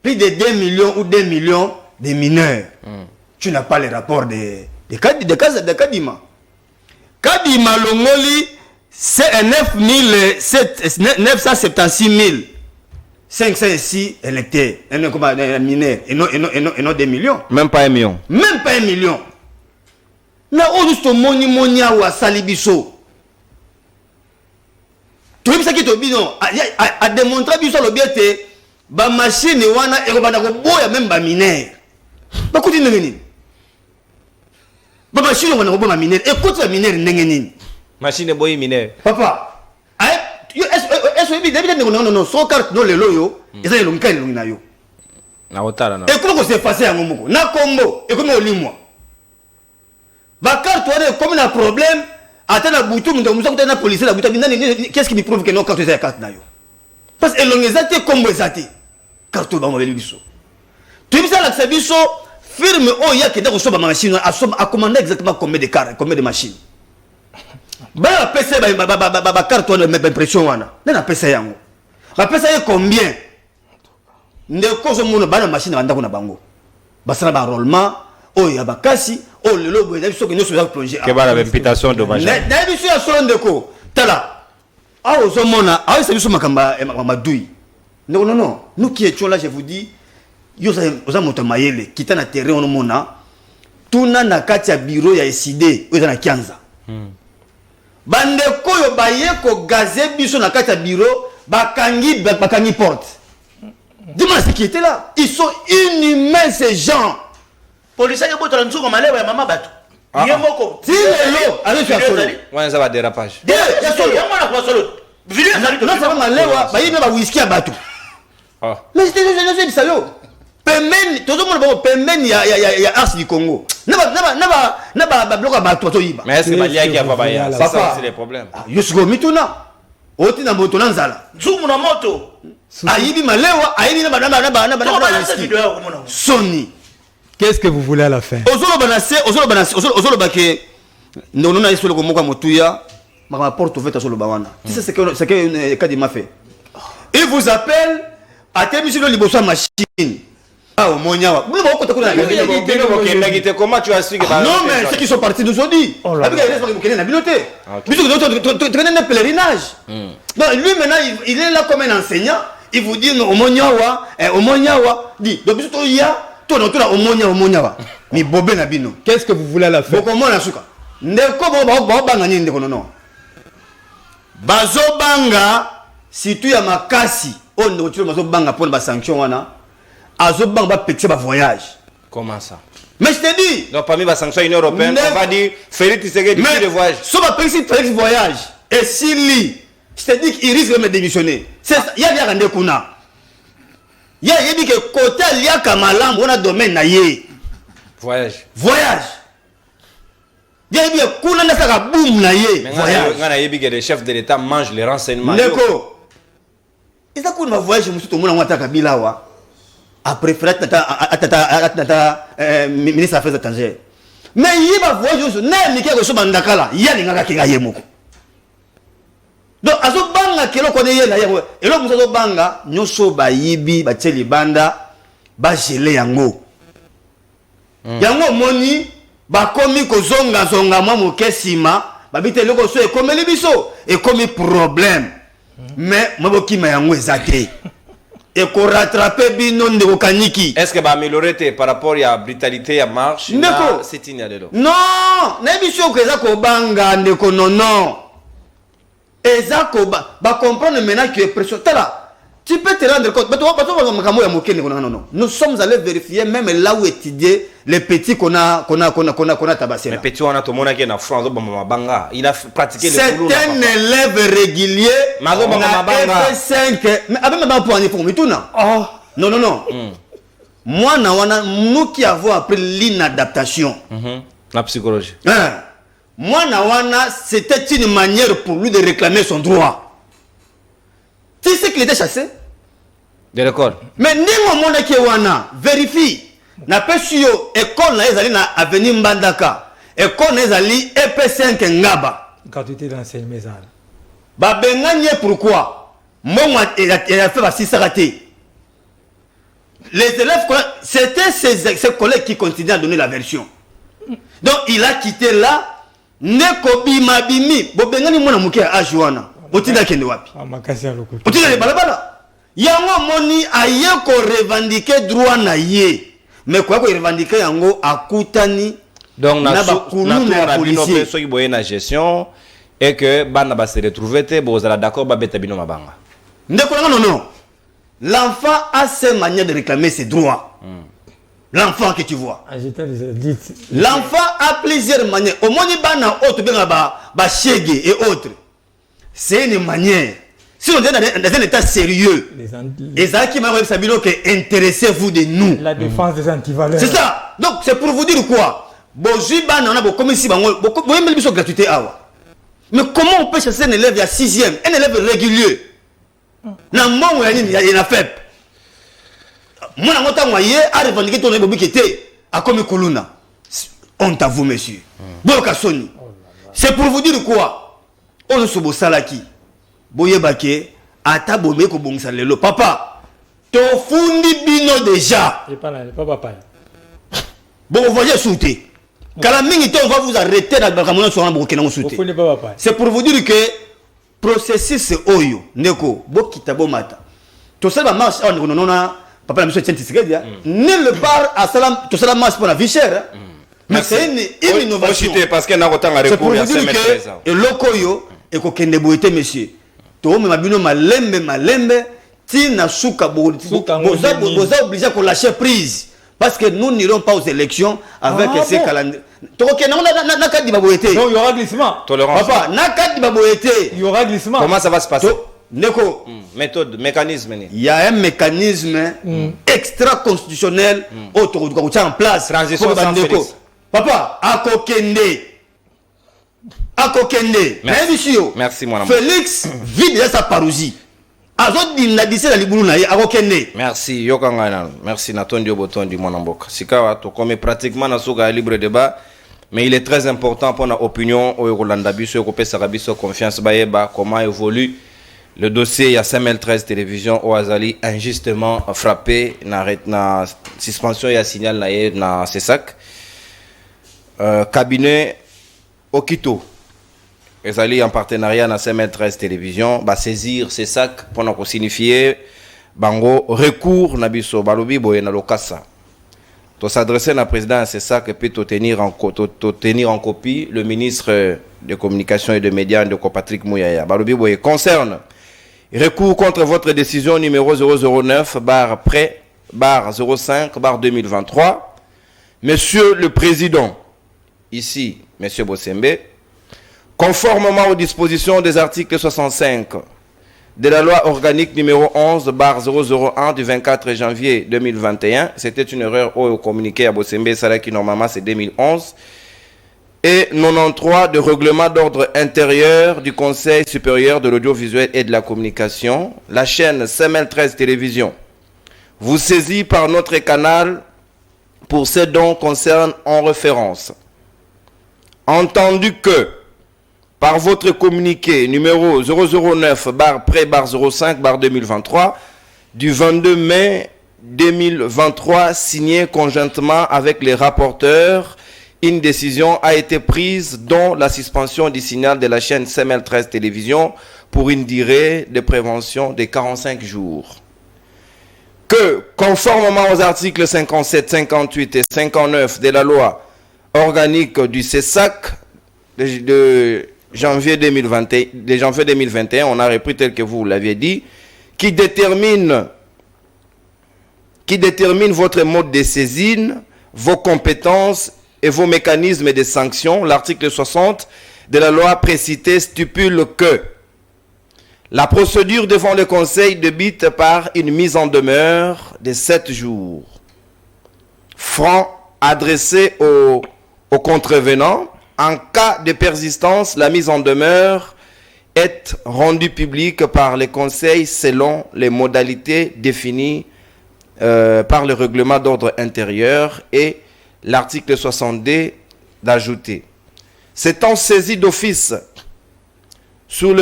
plus de 2 millions ou 2 millions de mineurs. Tu n'as pas les rapports de Kadima. Kadima longoli c'est 976 506 électeurs, mineurs, et non 2 millions. Même pas 1 million. Même pas 1 million. Na odusto moni wa salibiso. Tu vois ça qui te dit non, a démontrer biso le biete ba machine wana e bana ko boya même ba mineur. Ba kuti ndengeni. Ba machine wana ko ba mineur, écoute la mineur ndengeni. Machine boy mineur. Papa, non, so carte no le loyo, et ça le lonka le na yo. Na otala na. Et comment se passer à ngomoko? Na kombo, et comment olimwa? Ba carte wana comme un problème, atana butu ndo musa kutana police la butu qu'est-ce qui me prouve que non carte c'est carte na yo? Parce que l'ongezate kombo ezate. Carte ba mo biso. Tu bisa la biso firme o ya ke ndako so ba machine a commander exactement combien de cartes, combien de machines. Ba pesa ba carte wana me impression wana. Na pesa yango. Ba pesa ye combien? Ndeko zo mona bana machine banda ko na bango. Basala ba enrôlement o ya bakasi o le lobo ya biso que nous sommes plongés. Que ba la imputation dommage. Na biso ya solo ndeko. Tala. Ah zo mona, ah c'est biso makamba madoui. Non, nous qui étions là je vous dis, yo za moto mayele, kita na terrain on mona. tuna na kati ya bureau ya SID oza na Kianza bandeko yo baye ko gaze biso na kati ya bureau bakangi porte. Dis-moi ce qui était là, ils sont inhumains ces gens. Police ya boto la nzuko malewa ya mama bato. Yemoko. Si lelo allez faire solo. Ouais, ça va dérapage. Ya solo, ya mwana kwa solo. Video ezali non ça va malewa baye na ba whisky ya bato. Ah. Mais c'était je dis yo. Pemeni, tout le monde va pemeni ya Ars du Congo. Na ba bloka bato to yiba. Mais est-ce que Malia qui a pas baillé? Ça c'est le problème. Yosugo mituna. Oti na moto na nzala. Zumu na moto. Ayibi malewa, ayibi na Sony. Qu'est-ce que vous voulez à la fin? Ozolo bake non na isolo ko moka motuya, ma porte ouverte sur le bawana. C'est ce que Kadima fait. Il vous appelle à témission liboso machine. Ah, au Monyawa. Comment tu as su que non, mais ceux qui sont partis nous ont dit. Avec la bibliothèque. Puisque tu connais un pèlerinage. Donc lui maintenant, il est là comme un enseignant. Il vous dit au Monyawa, dit. Donc puisque il y a tout au Monyawa. Mais Bobé Nabino. Qu'est-ce que vous voulez à la fin? Comment la souka? Ndeko banga ni ndeko non. Bazo banga si tu ya makasi, on ne retire bazo banga pour ba sanction wana. Azobang va péter ma voyage. Comment ça? Mais je te dis. Donc parmi les sanctions Union européenne, on va dire Félix Tshisekedi dit le voyage. Si on va péter Félix voyage et s'il lit, je te dis qu'il risque de me démissionner. C'est ça. Il y a bien rendez kuna. Il y a dit que côté Lia Kamalam on a domaine na yé. Voyage. Il y a bien kuna na saka boum na yé. Voyage. On a dit que les chefs de l'État mangent les renseignements. Neko. Et ça kuna voyage monsieur tout le monde a Kabila wa. Après frère ministre des Affaires étrangères. Mais il va voyage na mike ko so bandakala, ya ninga kinga yemoko. Donc azo banga kelo ko ye na yego. Elo muso banga nyoso ba yibi ba teli banda ba gele yango. Yango moni ba komi ko zonga mwa mokesima ba bitelo ko so e komeli biso e komi problème. Mais maboki ma yango ezate. Et qu'on rattrape bino ndeko kaniki. Est-ce que va améliorer par rapport à la brutalité à marche? Ndeko. C'est inédit. Non, n'émission que ça ko banga ndeko non. Ezako ba comprendre maintenant que pression tala. Tu peux te rendre compte. Nous sommes allés vérifier même là où étudier les petits qu'on a tabassé. Les petits on a tout le monde qui est en France banga. Il a pratiqué le boulot. C'est un élève régulier. F5. Mais avec ma pour en pour mituna. Oh. Non. Moi nous qui avons appris l'inadaptation. La psychologie. Moi c'était une manière pour lui de réclamer son droit. Tu sais qu'il était chassé de l'école. Mais ningo mona ki wana vérifie. Na pesio école na ezali na avenue Mbandaka. École na ezali EP5 Ngaba. Quantité d'enseignement ça. Ba benganye pourquoi? Mon il a fait ba sisaraté. Les élèves c'était ses collègues qui continuaient à donner la version. Donc il a quitté là neko bimabimi. Bo bengani mona muke ajuana. Otinda kende wapi? Otinda le balabala. Yango moni aye ko revendiquer droit na ye. Mais quoi ko revendiquer yango akutani. Donc na policier ceux qui boye na gestion et que bana ba se retrouver te bozala d'accord ba beta bino mabanga. Ndeko non. L'enfant a ses manières de réclamer ses droits. L'enfant que tu vois. L'enfant a plusieurs manières. Au moni bana autre benga ba shege et autres. C'est une manière. Si on est dans un état sérieux, et ça qui m'a dit que intéressez-vous de nous. La défense des antivaleurs. C'est ça. Donc c'est pour vous dire quoi? On a beaucoup ici, gratuité. Mais comment on peut chasser un élève à 6e, un élève régulier? Na mon il y a fait. Moi na mota moyen a revendiqué ton élève qui était à comme Kuluna. Honte à vous monsieur. Boka Sony. C'est pour vous dire quoi? On se beau salaki. Boye bake ata bomé ko bongisa lelo papa. To fundi bino déjà. Et pas là, papa. Bon vous voyez souté. Kala mingi on va vous arrêter dans Bakamona sur un bokena mo souté. C'est pour vous dire que processus oyo ndeko bokita bomata. To ça va marche on non papa la monsieur Tshisekedi. Ne le part à salam to ça marche pour la vie chère. Mais c'est une innovation. Parce qu'il y a autant de C'est pour recours vous à dire CML13. que le lokoyo et ko kende boité monsieur. To me mabino malembe tina suka boza obligé ko lâcher prise parce que nous n'irons pas aux élections avec ces calendriers. To kende na kadi baboité. Non, il y aura glissement. Tolérance. Papa, na kadi baboité. Il y aura glissement. Comment ça va se passer? Neko, Méthode, mécanisme. il y a un mécanisme extra-constitutionnel en place. Transition sans Félix. Papa, Akokende. Merci, mon amour. Félix vit déjà sa parousie. Azodi na dise la libulu na ye Akokende. Merci, Yokangana. Merci, Natondi Obotondi, mon amour. Sikawa, to comme pratiquement na soga libre débat, mais il est très important pour notre opinion au Rolanda Biso, au Sarabiso, confiance Bayeba, comment évolue le dossier. Il y a CML13 télévision au Azali injustement frappé, na suspension, il y a signal na CESAC. Cabinet Okito. Azali en partenariat na CML13 télévision, va saisir CESAC pour nous signifier bango recours na biso balobi boye na lokasa. To s'adresser na président CESAC et puis to tenir en copie le ministre des communications et des médias de Patrick Mouyaya. Balobi boye concerne recours contre votre décision numéro 009/05/2023. Monsieur le Président, ici, Monsieur Bossembe, conformément aux dispositions des articles 65 de la loi organique numéro 11/001 du 24 janvier 2021, c'était une erreur au communiqué à Bossembe, ça qui normalement c'est 2011, et 93 de règlement d'ordre intérieur du Conseil supérieur de l'audiovisuel et de la communication, la chaîne CML13 Télévision vous saisit par notre canal pour ce dont concerne en référence. Entendu que, par votre communiqué numéro 009/05/2023 du 22 mai 2023, signé conjointement avec les rapporteurs, une décision a été prise dont la suspension du signal de la chaîne CML13 Télévision pour une durée de prévention de 45 jours. Que, conformément aux articles 57, 58 et 59 de la loi organique du CESAC de janvier 2021, on a repris tel que vous l'aviez dit, qui détermine votre mode de saisine, vos compétences et vos mécanismes de sanctions. L'article 60 de la loi précitée stipule que la procédure devant le Conseil débute par une mise en demeure de 7 jours francs adressée aux contrevenants. En cas de persistance, la mise en demeure est rendue publique par le Conseil selon les modalités définies par le règlement d'ordre intérieur et l'article 62 d'ajouter. Étant saisi d'office sur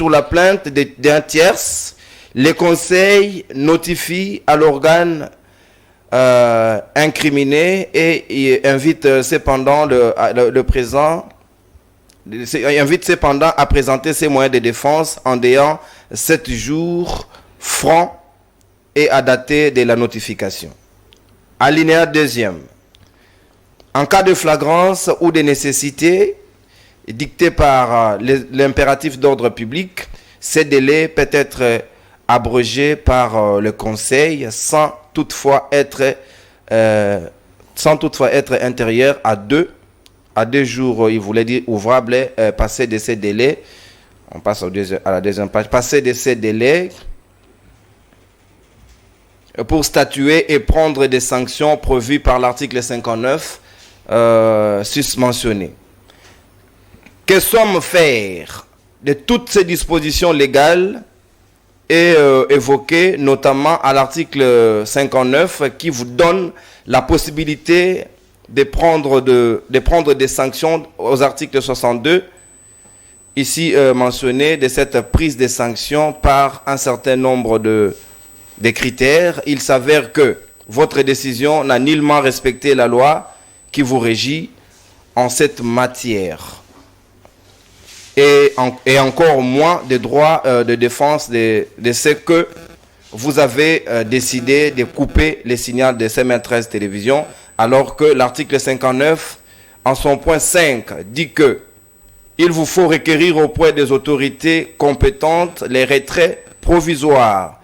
la plainte d'un tierce, le Conseil notifie à l'organe incriminé et invite cependant à présenter ses moyens de défense en dehors 7 jours francs et à dater de la notification. Alinéa 2e. En cas de flagrance ou de nécessité dictée par l'impératif d'ordre public, ce délai peut être abrogé par le Conseil sans toutefois être intérieur à deux jours, il voulait dire ouvrables, passer de ces délais. On passe à la deuxième page. Passer de ces délais pour statuer et prendre des sanctions prévues par l'article 59 susmentionné. Que sommes faire de toutes ces dispositions légales et évoquées, notamment à l'article 59 qui vous donne la possibilité de prendre des sanctions aux articles 62 ici mentionné, de cette prise de sanctions par un certain nombre de critères. Il s'avère que votre décision n'a nullement respecté la loi qui vous régit en cette matière. Et encore moins des droits de défense de ce que vous avez décidé de couper les signaux de CML13 Télévision alors que l'article 59, en son point 5, dit que il vous faut requérir auprès des autorités compétentes les retraits provisoires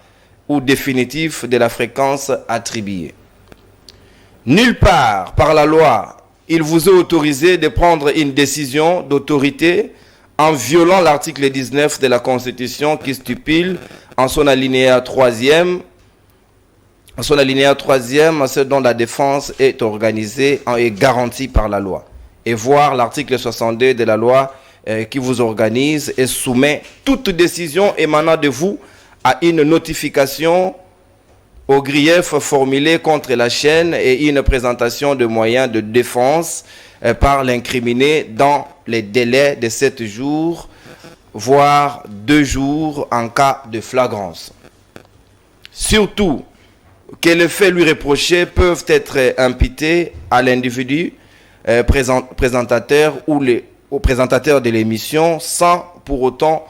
ou définitifs de la fréquence attribuée. Nulle part par la loi, il vous est autorisé de prendre une décision d'autorité en violant l'article 19 de la Constitution qui stipule en son alinéa 3e, ce dont la défense est organisée et garantie par la loi. Et voir l'article 62 de la loi qui vous organise et soumet toute décision émanant de vous à une notification au grief formulé contre la chaîne et une présentation de moyens de défense par l'incriminé dans les délais de 7 jours, voire 2 jours en cas de flagrance. Surtout que les faits lui reprochés peuvent être imputés à l'individu présentateur ou au présentateur de l'émission sans pour autant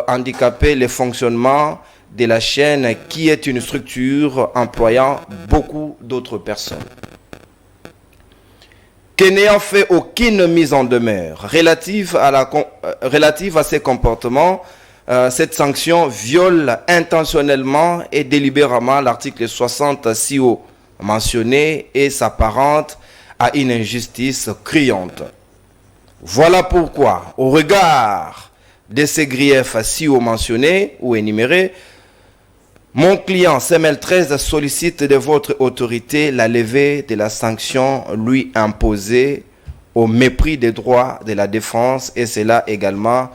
handicaper le fonctionnement de la chaîne qui est une structure employant beaucoup d'autres personnes. Que n'ayant fait aucune mise en demeure relative à ces comportements, cette sanction viole intentionnellement et délibérément l'article 60 ci-haut mentionné et s'apparente à une injustice criante. Voilà pourquoi, au regard de ces griefs ci-haut mentionnés ou énumérés, mon client CML13 sollicite de votre autorité la levée de la sanction lui imposée au mépris des droits de la défense, et cela également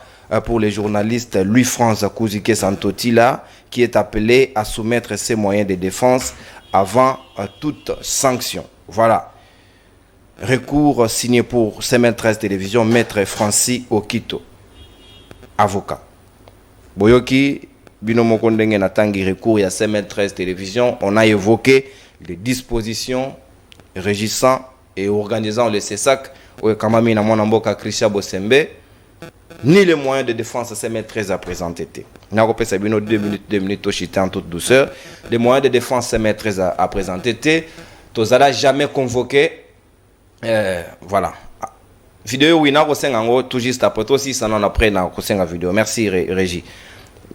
pour les journalistes Louis-France Kouzike Santotila qui est appelé à soumettre ses moyens de défense avant toute sanction. Voilà. Recours signé pour CML13 Télévision, Maître Francis Okito, avocat. Boyoki, Binomoko Ndenge Natangi, recours à CML13 Télévision, on a évoqué les dispositions régissant et organisant le CESAC, où Kamami Namonamboka Christian Bosembe, ni les moyens de défense CML13 à présenter. On a repéré 2 minutes, au en toute douceur. Les moyens de défense CML13 à présenter, Tozala jamais convoqué. Voilà. Vidéo oui na kosenga tout juste après toi si ça non après na kosenga vidéo. Merci Régie.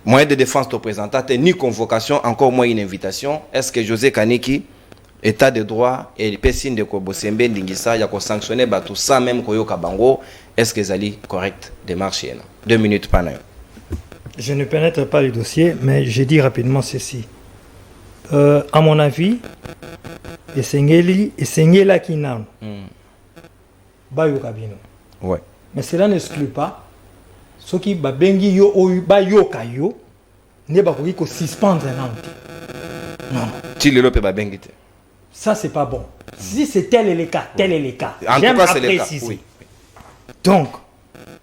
Moyen de défense te présentateur ni convocation, encore moins une invitation. Est-ce que José Kaniki état de droit et personne de Kobosembe Ndingisa ya ko sanctionner tout ça même koyoka bango, est-ce que zali correct démarche là. 2 minutes pas na. Je ne pénètre pas le dossier, mais je dis rapidement ceci. À mon avis, Esengela Kinam. Bayokabino. Ouais. Mais cela n'exclut pas ce qui va bengi yo ou bayokayo ne ba ko suspendre non. Tilelo pe ba bengite. Ça c'est pas bon. Si c'est tel est le cas, tel est le cas. En tout cas c'est le cas. Oui. Donc,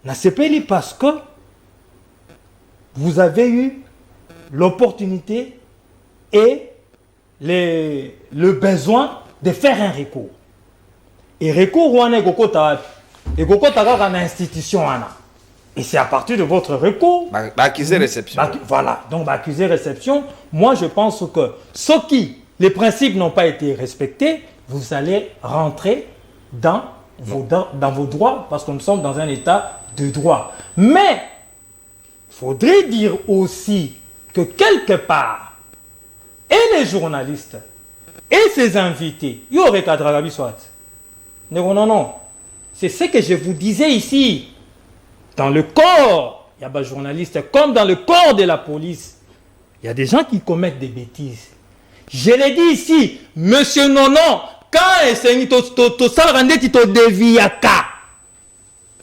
na sepeli parce que vous avez eu l'opportunité et le besoin de faire un recours. Et recours ou un kokota et kokota dans l'institution et c'est à partir de votre recours accuser réception. Voilà, donc accuser réception. Moi je pense que ceux qui les principes n'ont pas été respectés, vous allez rentrer dans vos droits parce que nous sommes dans un état de droit. Mais il faudrait dire aussi que quelque part et les journalistes et ses invités, il y aurait qu'à Dragabi soit. Non. C'est ce que je vous disais ici. Dans le corps, il y a des journalistes, comme dans le corps de la police, il y a des gens qui commettent des bêtises. Je l'ai dit ici, monsieur Nonon, quand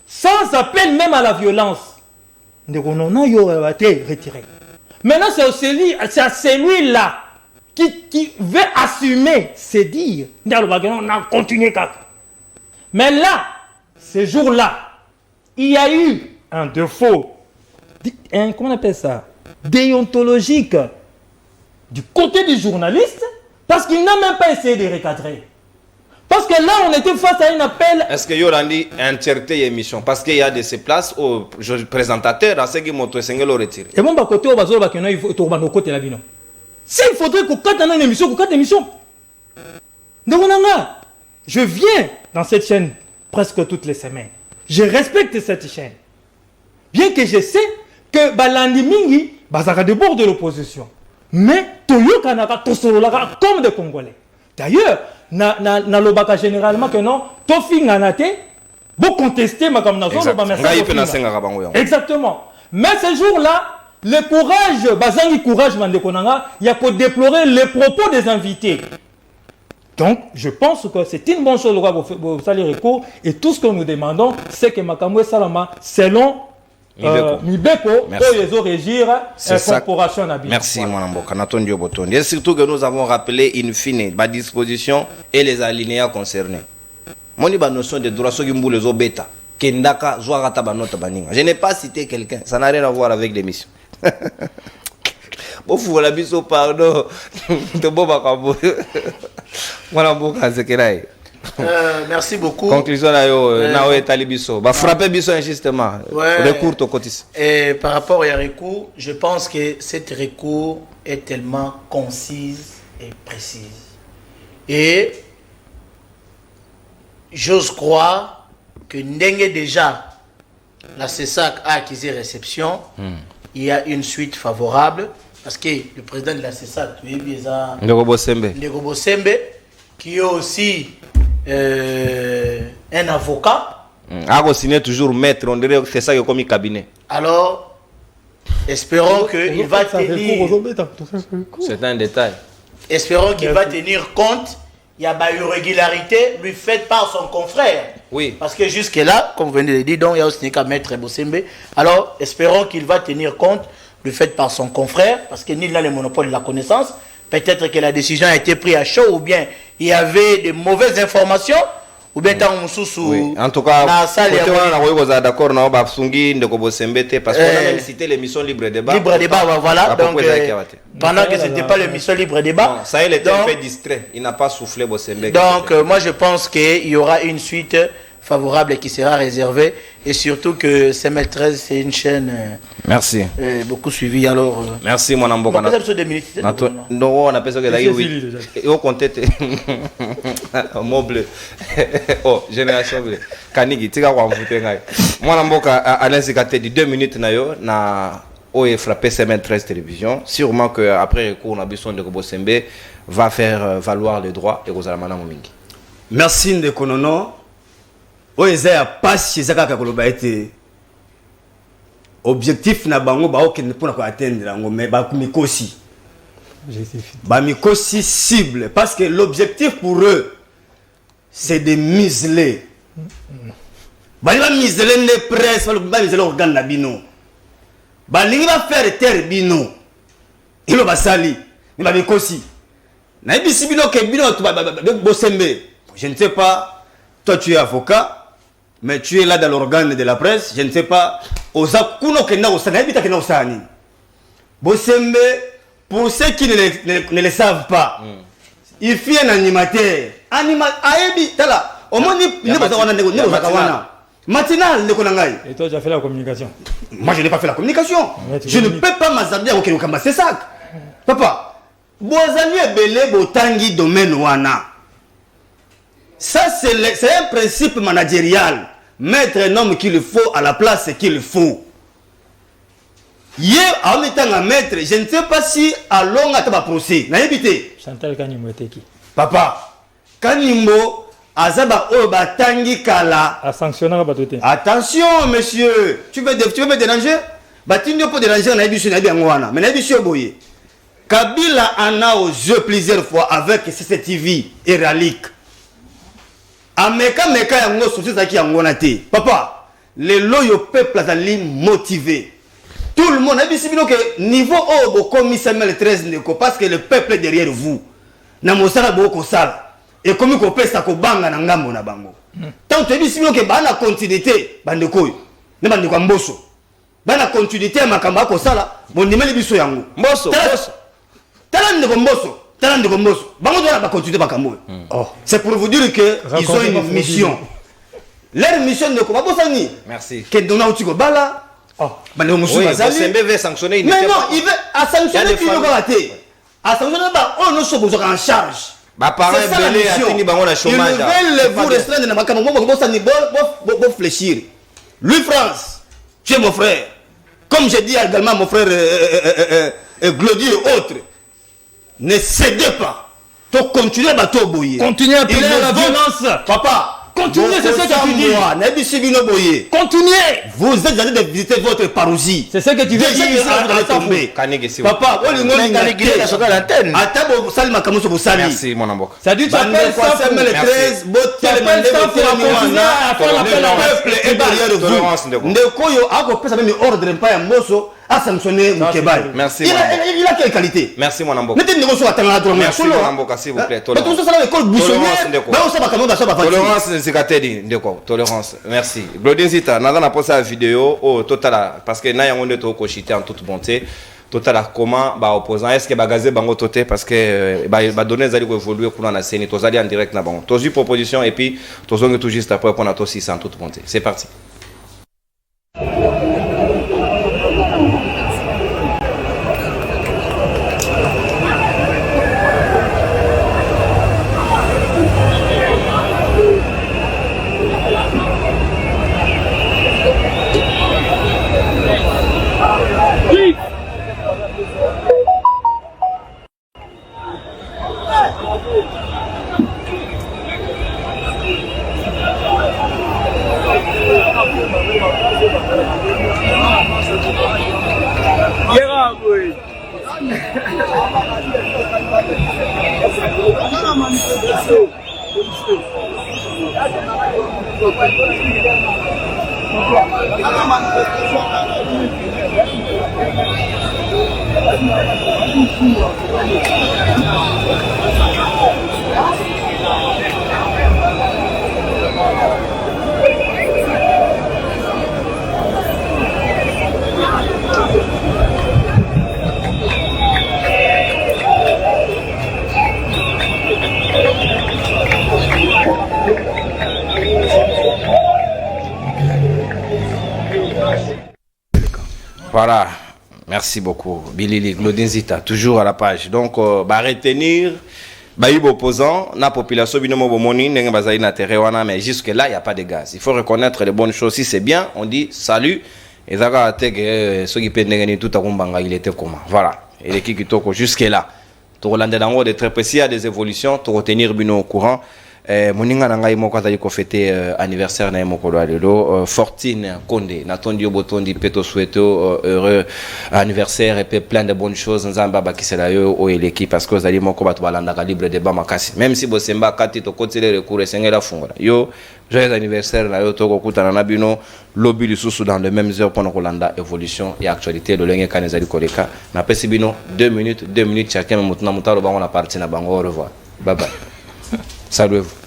sans appel même à la violence, Nonon, il aurait été retiré. Maintenant, c'est à celui-là qui veut assumer ses dires. On a continué. Mais là, ces jours-là, il y a eu un défaut, comment on appelle ça, déontologique du côté du journaliste, parce qu'il n'a même pas essayé de recadrer. Parce que là, on était face à un appel. Est-ce qu'il y aura une entièreté émission? Parce qu'il y a de ces places aux présentateurs, à ceux qui m'ont retiré. Et bon, côté au bazar, il faut tourner côté la vie. S'il faudrait qu'on cadre une émission, qu'on cadre une émission. Donc on a je viens dans cette chaîne presque toutes les semaines. Je respecte cette chaîne. Bien que je sais que Balandi Mingi, bazaka de bord de l'opposition. Mais Toyo Kanaka, Tosololaka comme des Congolais. D'ailleurs, na lobaka généralement que non, Tofi Nganate, vous contestez ma campagne. Exactement. Mais ce jour-là, le courage, Bazangi courage, Mandekonanga, il y a pour déplorer les propos des invités. Donc, je pense que c'est une bonne chose de faire les recours. Et tout ce que nous demandons, c'est que Makamwe Salama, selon Mibeko, pour régir la corporation habituelle. Merci, mon Mboka. Et surtout que nous avons rappelé in fine ma disposition et les alinéas concernés. Mon notion de droit, les bêta. Kendaka, Zouarata, Banota, Baninga. Je n'ai pas cité quelqu'un. Ça n'a rien à voir avec l'émission. Bon, vous l'avez dit, pardon. Merci beaucoup. Conclusion là, Talibiso. Frapper Biso injustement. Recours au cotis. Et par rapport à recours, je pense que cette recours est tellement concise et précise. Et j'ose croire que Ndenge déjà la CESAC a acquis réception. Il y a une suite favorable parce que le président de la CESAC, Ndeko Sembe, qui est aussi un avocat. A signé toujours maître, on dirait que c'est ça qui est comme cabinet. Alors, espérons qu'il va tenir. C'est un détail. Espérons qu'il va tenir compte. Il y a une irrégularité lui faite par son confrère. Oui. Parce que jusque-là, comme vous venez de le dire, donc, il y a aussi qu'à maître Bosembe. Alors, espérons qu'il va tenir compte lui faite par son confrère, parce que ni là le monopole de la connaissance. Peut-être que la décision a été prise à chaud, ou bien il y avait de mauvaises informations, ou bien tant oui. En tout cas, on est d'accord, non, parce qu'on a même cité l'émission Libre Débat. Libre Débat, voilà. Donc, pendant que ce n'était pas l'émission Libre Débat. Ça, il était un peu distrait. Il n'a pas soufflé Bosembe. Donc, moi, je pense qu'il y aura une suite favorable qui sera réservée. Et surtout que CML13, c'est une chaîne merci. Beaucoup suivie. Alors, merci, mon Amboka. On appelle ça 2 minutes. Non, on appelle ça que là, oui. Et on comptait. Mot bleu. Oh, génération bleue. Kanigi, tu vas voir. Mon Amboka, Alain Zikate, 2 minutes, na frappé CML13 télévision. Sûrement qu'après recours, on a besoin de Bosembe va faire valoir les droits et Rosalamana Momingi. Merci, Ndekonono. Oeza pas chez Zaka Koloba été objectif na bango ba okende pour atteindre ngo mais ba mikosi cible parce que l'objectif pour eux c'est de museler ba museler les presse ba museler organe na bino ba lingi ba faire terre bino ilo basali ni ba mikosi na bisi bino ke bino Bosembe je ne sais pas, toi tu es avocat mais tu es là dans l'organe de la presse, je ne sais pas. Ozakuno kena osani, habita kena osani. Bosembe, pour ceux qui ne le savent pas, il fait un animateur. Aebi, tala. Au moins, il ne va pas avoir matinal, ne konangai. Et toi, tu as fait la communication? Moi, je n'ai pas fait la communication. Je ne peux pas m'azabia au Kenokamba, c'est ça. Papa, Boazali est belé, botangi domaine wana. Ça, c'est un principe managérial. Mettre un homme qu'il faut à la place qu'il faut. Hier, en étant un maître, je ne sais pas si à long à ta procès. N'a évité. Chantal Kanimbo était qui? Papa, Kanimbo, Azaba Oba Tangi Kala. A sanctionner Batoté. Attention, monsieur. Tu veux me déranger? Batinho peut déranger, on a vu sur Nabi Angwana. Mais Nabi Boye. Kabila en a aux jeux plusieurs fois avec CCTV et Ralik. Ameka meka yango société qui angona te. Papa, les loyaux peuple azali motivé. Tout le monde a dit que niveau au commissaire CML13 ndeko parce que le peuple est derrière vous. Na mosala boko sala. Et comme ko pesa ko banga na ngambo na bango. Tant tu dis que bana continuité bandeko. Ne bandeko mboso. Bana continuité makamba ko sala, bon nimeli biso yango. Mboso. Tala ndeko mboso. C'est pour vous dire qu'ils ont une mission. Leur mission ne pas bosani. Merci. Que donna au bala. Oui, Bosembe veut sanctionner. Mais non, il veut à sanctionner qui le raté. À sanctionner on ne se pose en charge. Bah, parents belé à fini bango na chômage. Ils veulent vous restreindre dans ma caméra. Bon fléchir. Louis France, tu es mon frère. Comme j'ai dit également à mon frère Glody et autres, ne cédez pas. Tu continues à battre au boyer. Continuez à appeler à la violence. Papa. Continuez, c'est ce que tu dis. Continuez. Vous êtes allé de visiter votre parousie. C'est ce que tu veux dire. Papa, merci mon amboka. Ça dit tu appelles ça pour merci. Il a quelle qualité? Merci mon amboka. Merci mon amboka s'il vous plaît. Tolérance. Merci. Glodin Zita, nous avons posé la vidéo au total parce que nous avons été en toute bonté. Total comment opposant est-ce que bagazé bango toté parce que donner zali évoluer pour la scène tous allez en direct na bango. Tous proposition et puis tous on tout juste après qu'on a tous 600 en toute bonté. C'est parti. Voilà, merci beaucoup. Billy Glodin Zita, toujours à la page. Donc, retenir, opposant, la population, mais jusque-là, il n'y a pas de gaz. Il faut reconnaître les bonnes choses. Si c'est bien, on dit salut. Et ça, ceux qui peuvent tout à il était comment. Voilà. Et les qui jusque-là. Tu relandes de très précis à des évolutions, tu retenir Bino au courant. Moninga nanga imoko azali ko fêter anniversaire na imoko lelo Fortine Konde natondi obotondi peto souhaito heureux anniversaire et puis plein de bonnes choses nzamba bakisela yo o eleki parce que azali moko bato balanda ka libre de makasi même si bosemba kati to kotele recours esengela fungola yo joyeux anniversaire na yo toko kutana na bino lobi lisusu dans les mêmes heures pour kolanda évolution et actualité de lenge kanezali koleka na pesi bino 2 minutes chacun mutuna mutalo bango na partie na bango au revoir bye bye. Salut vous.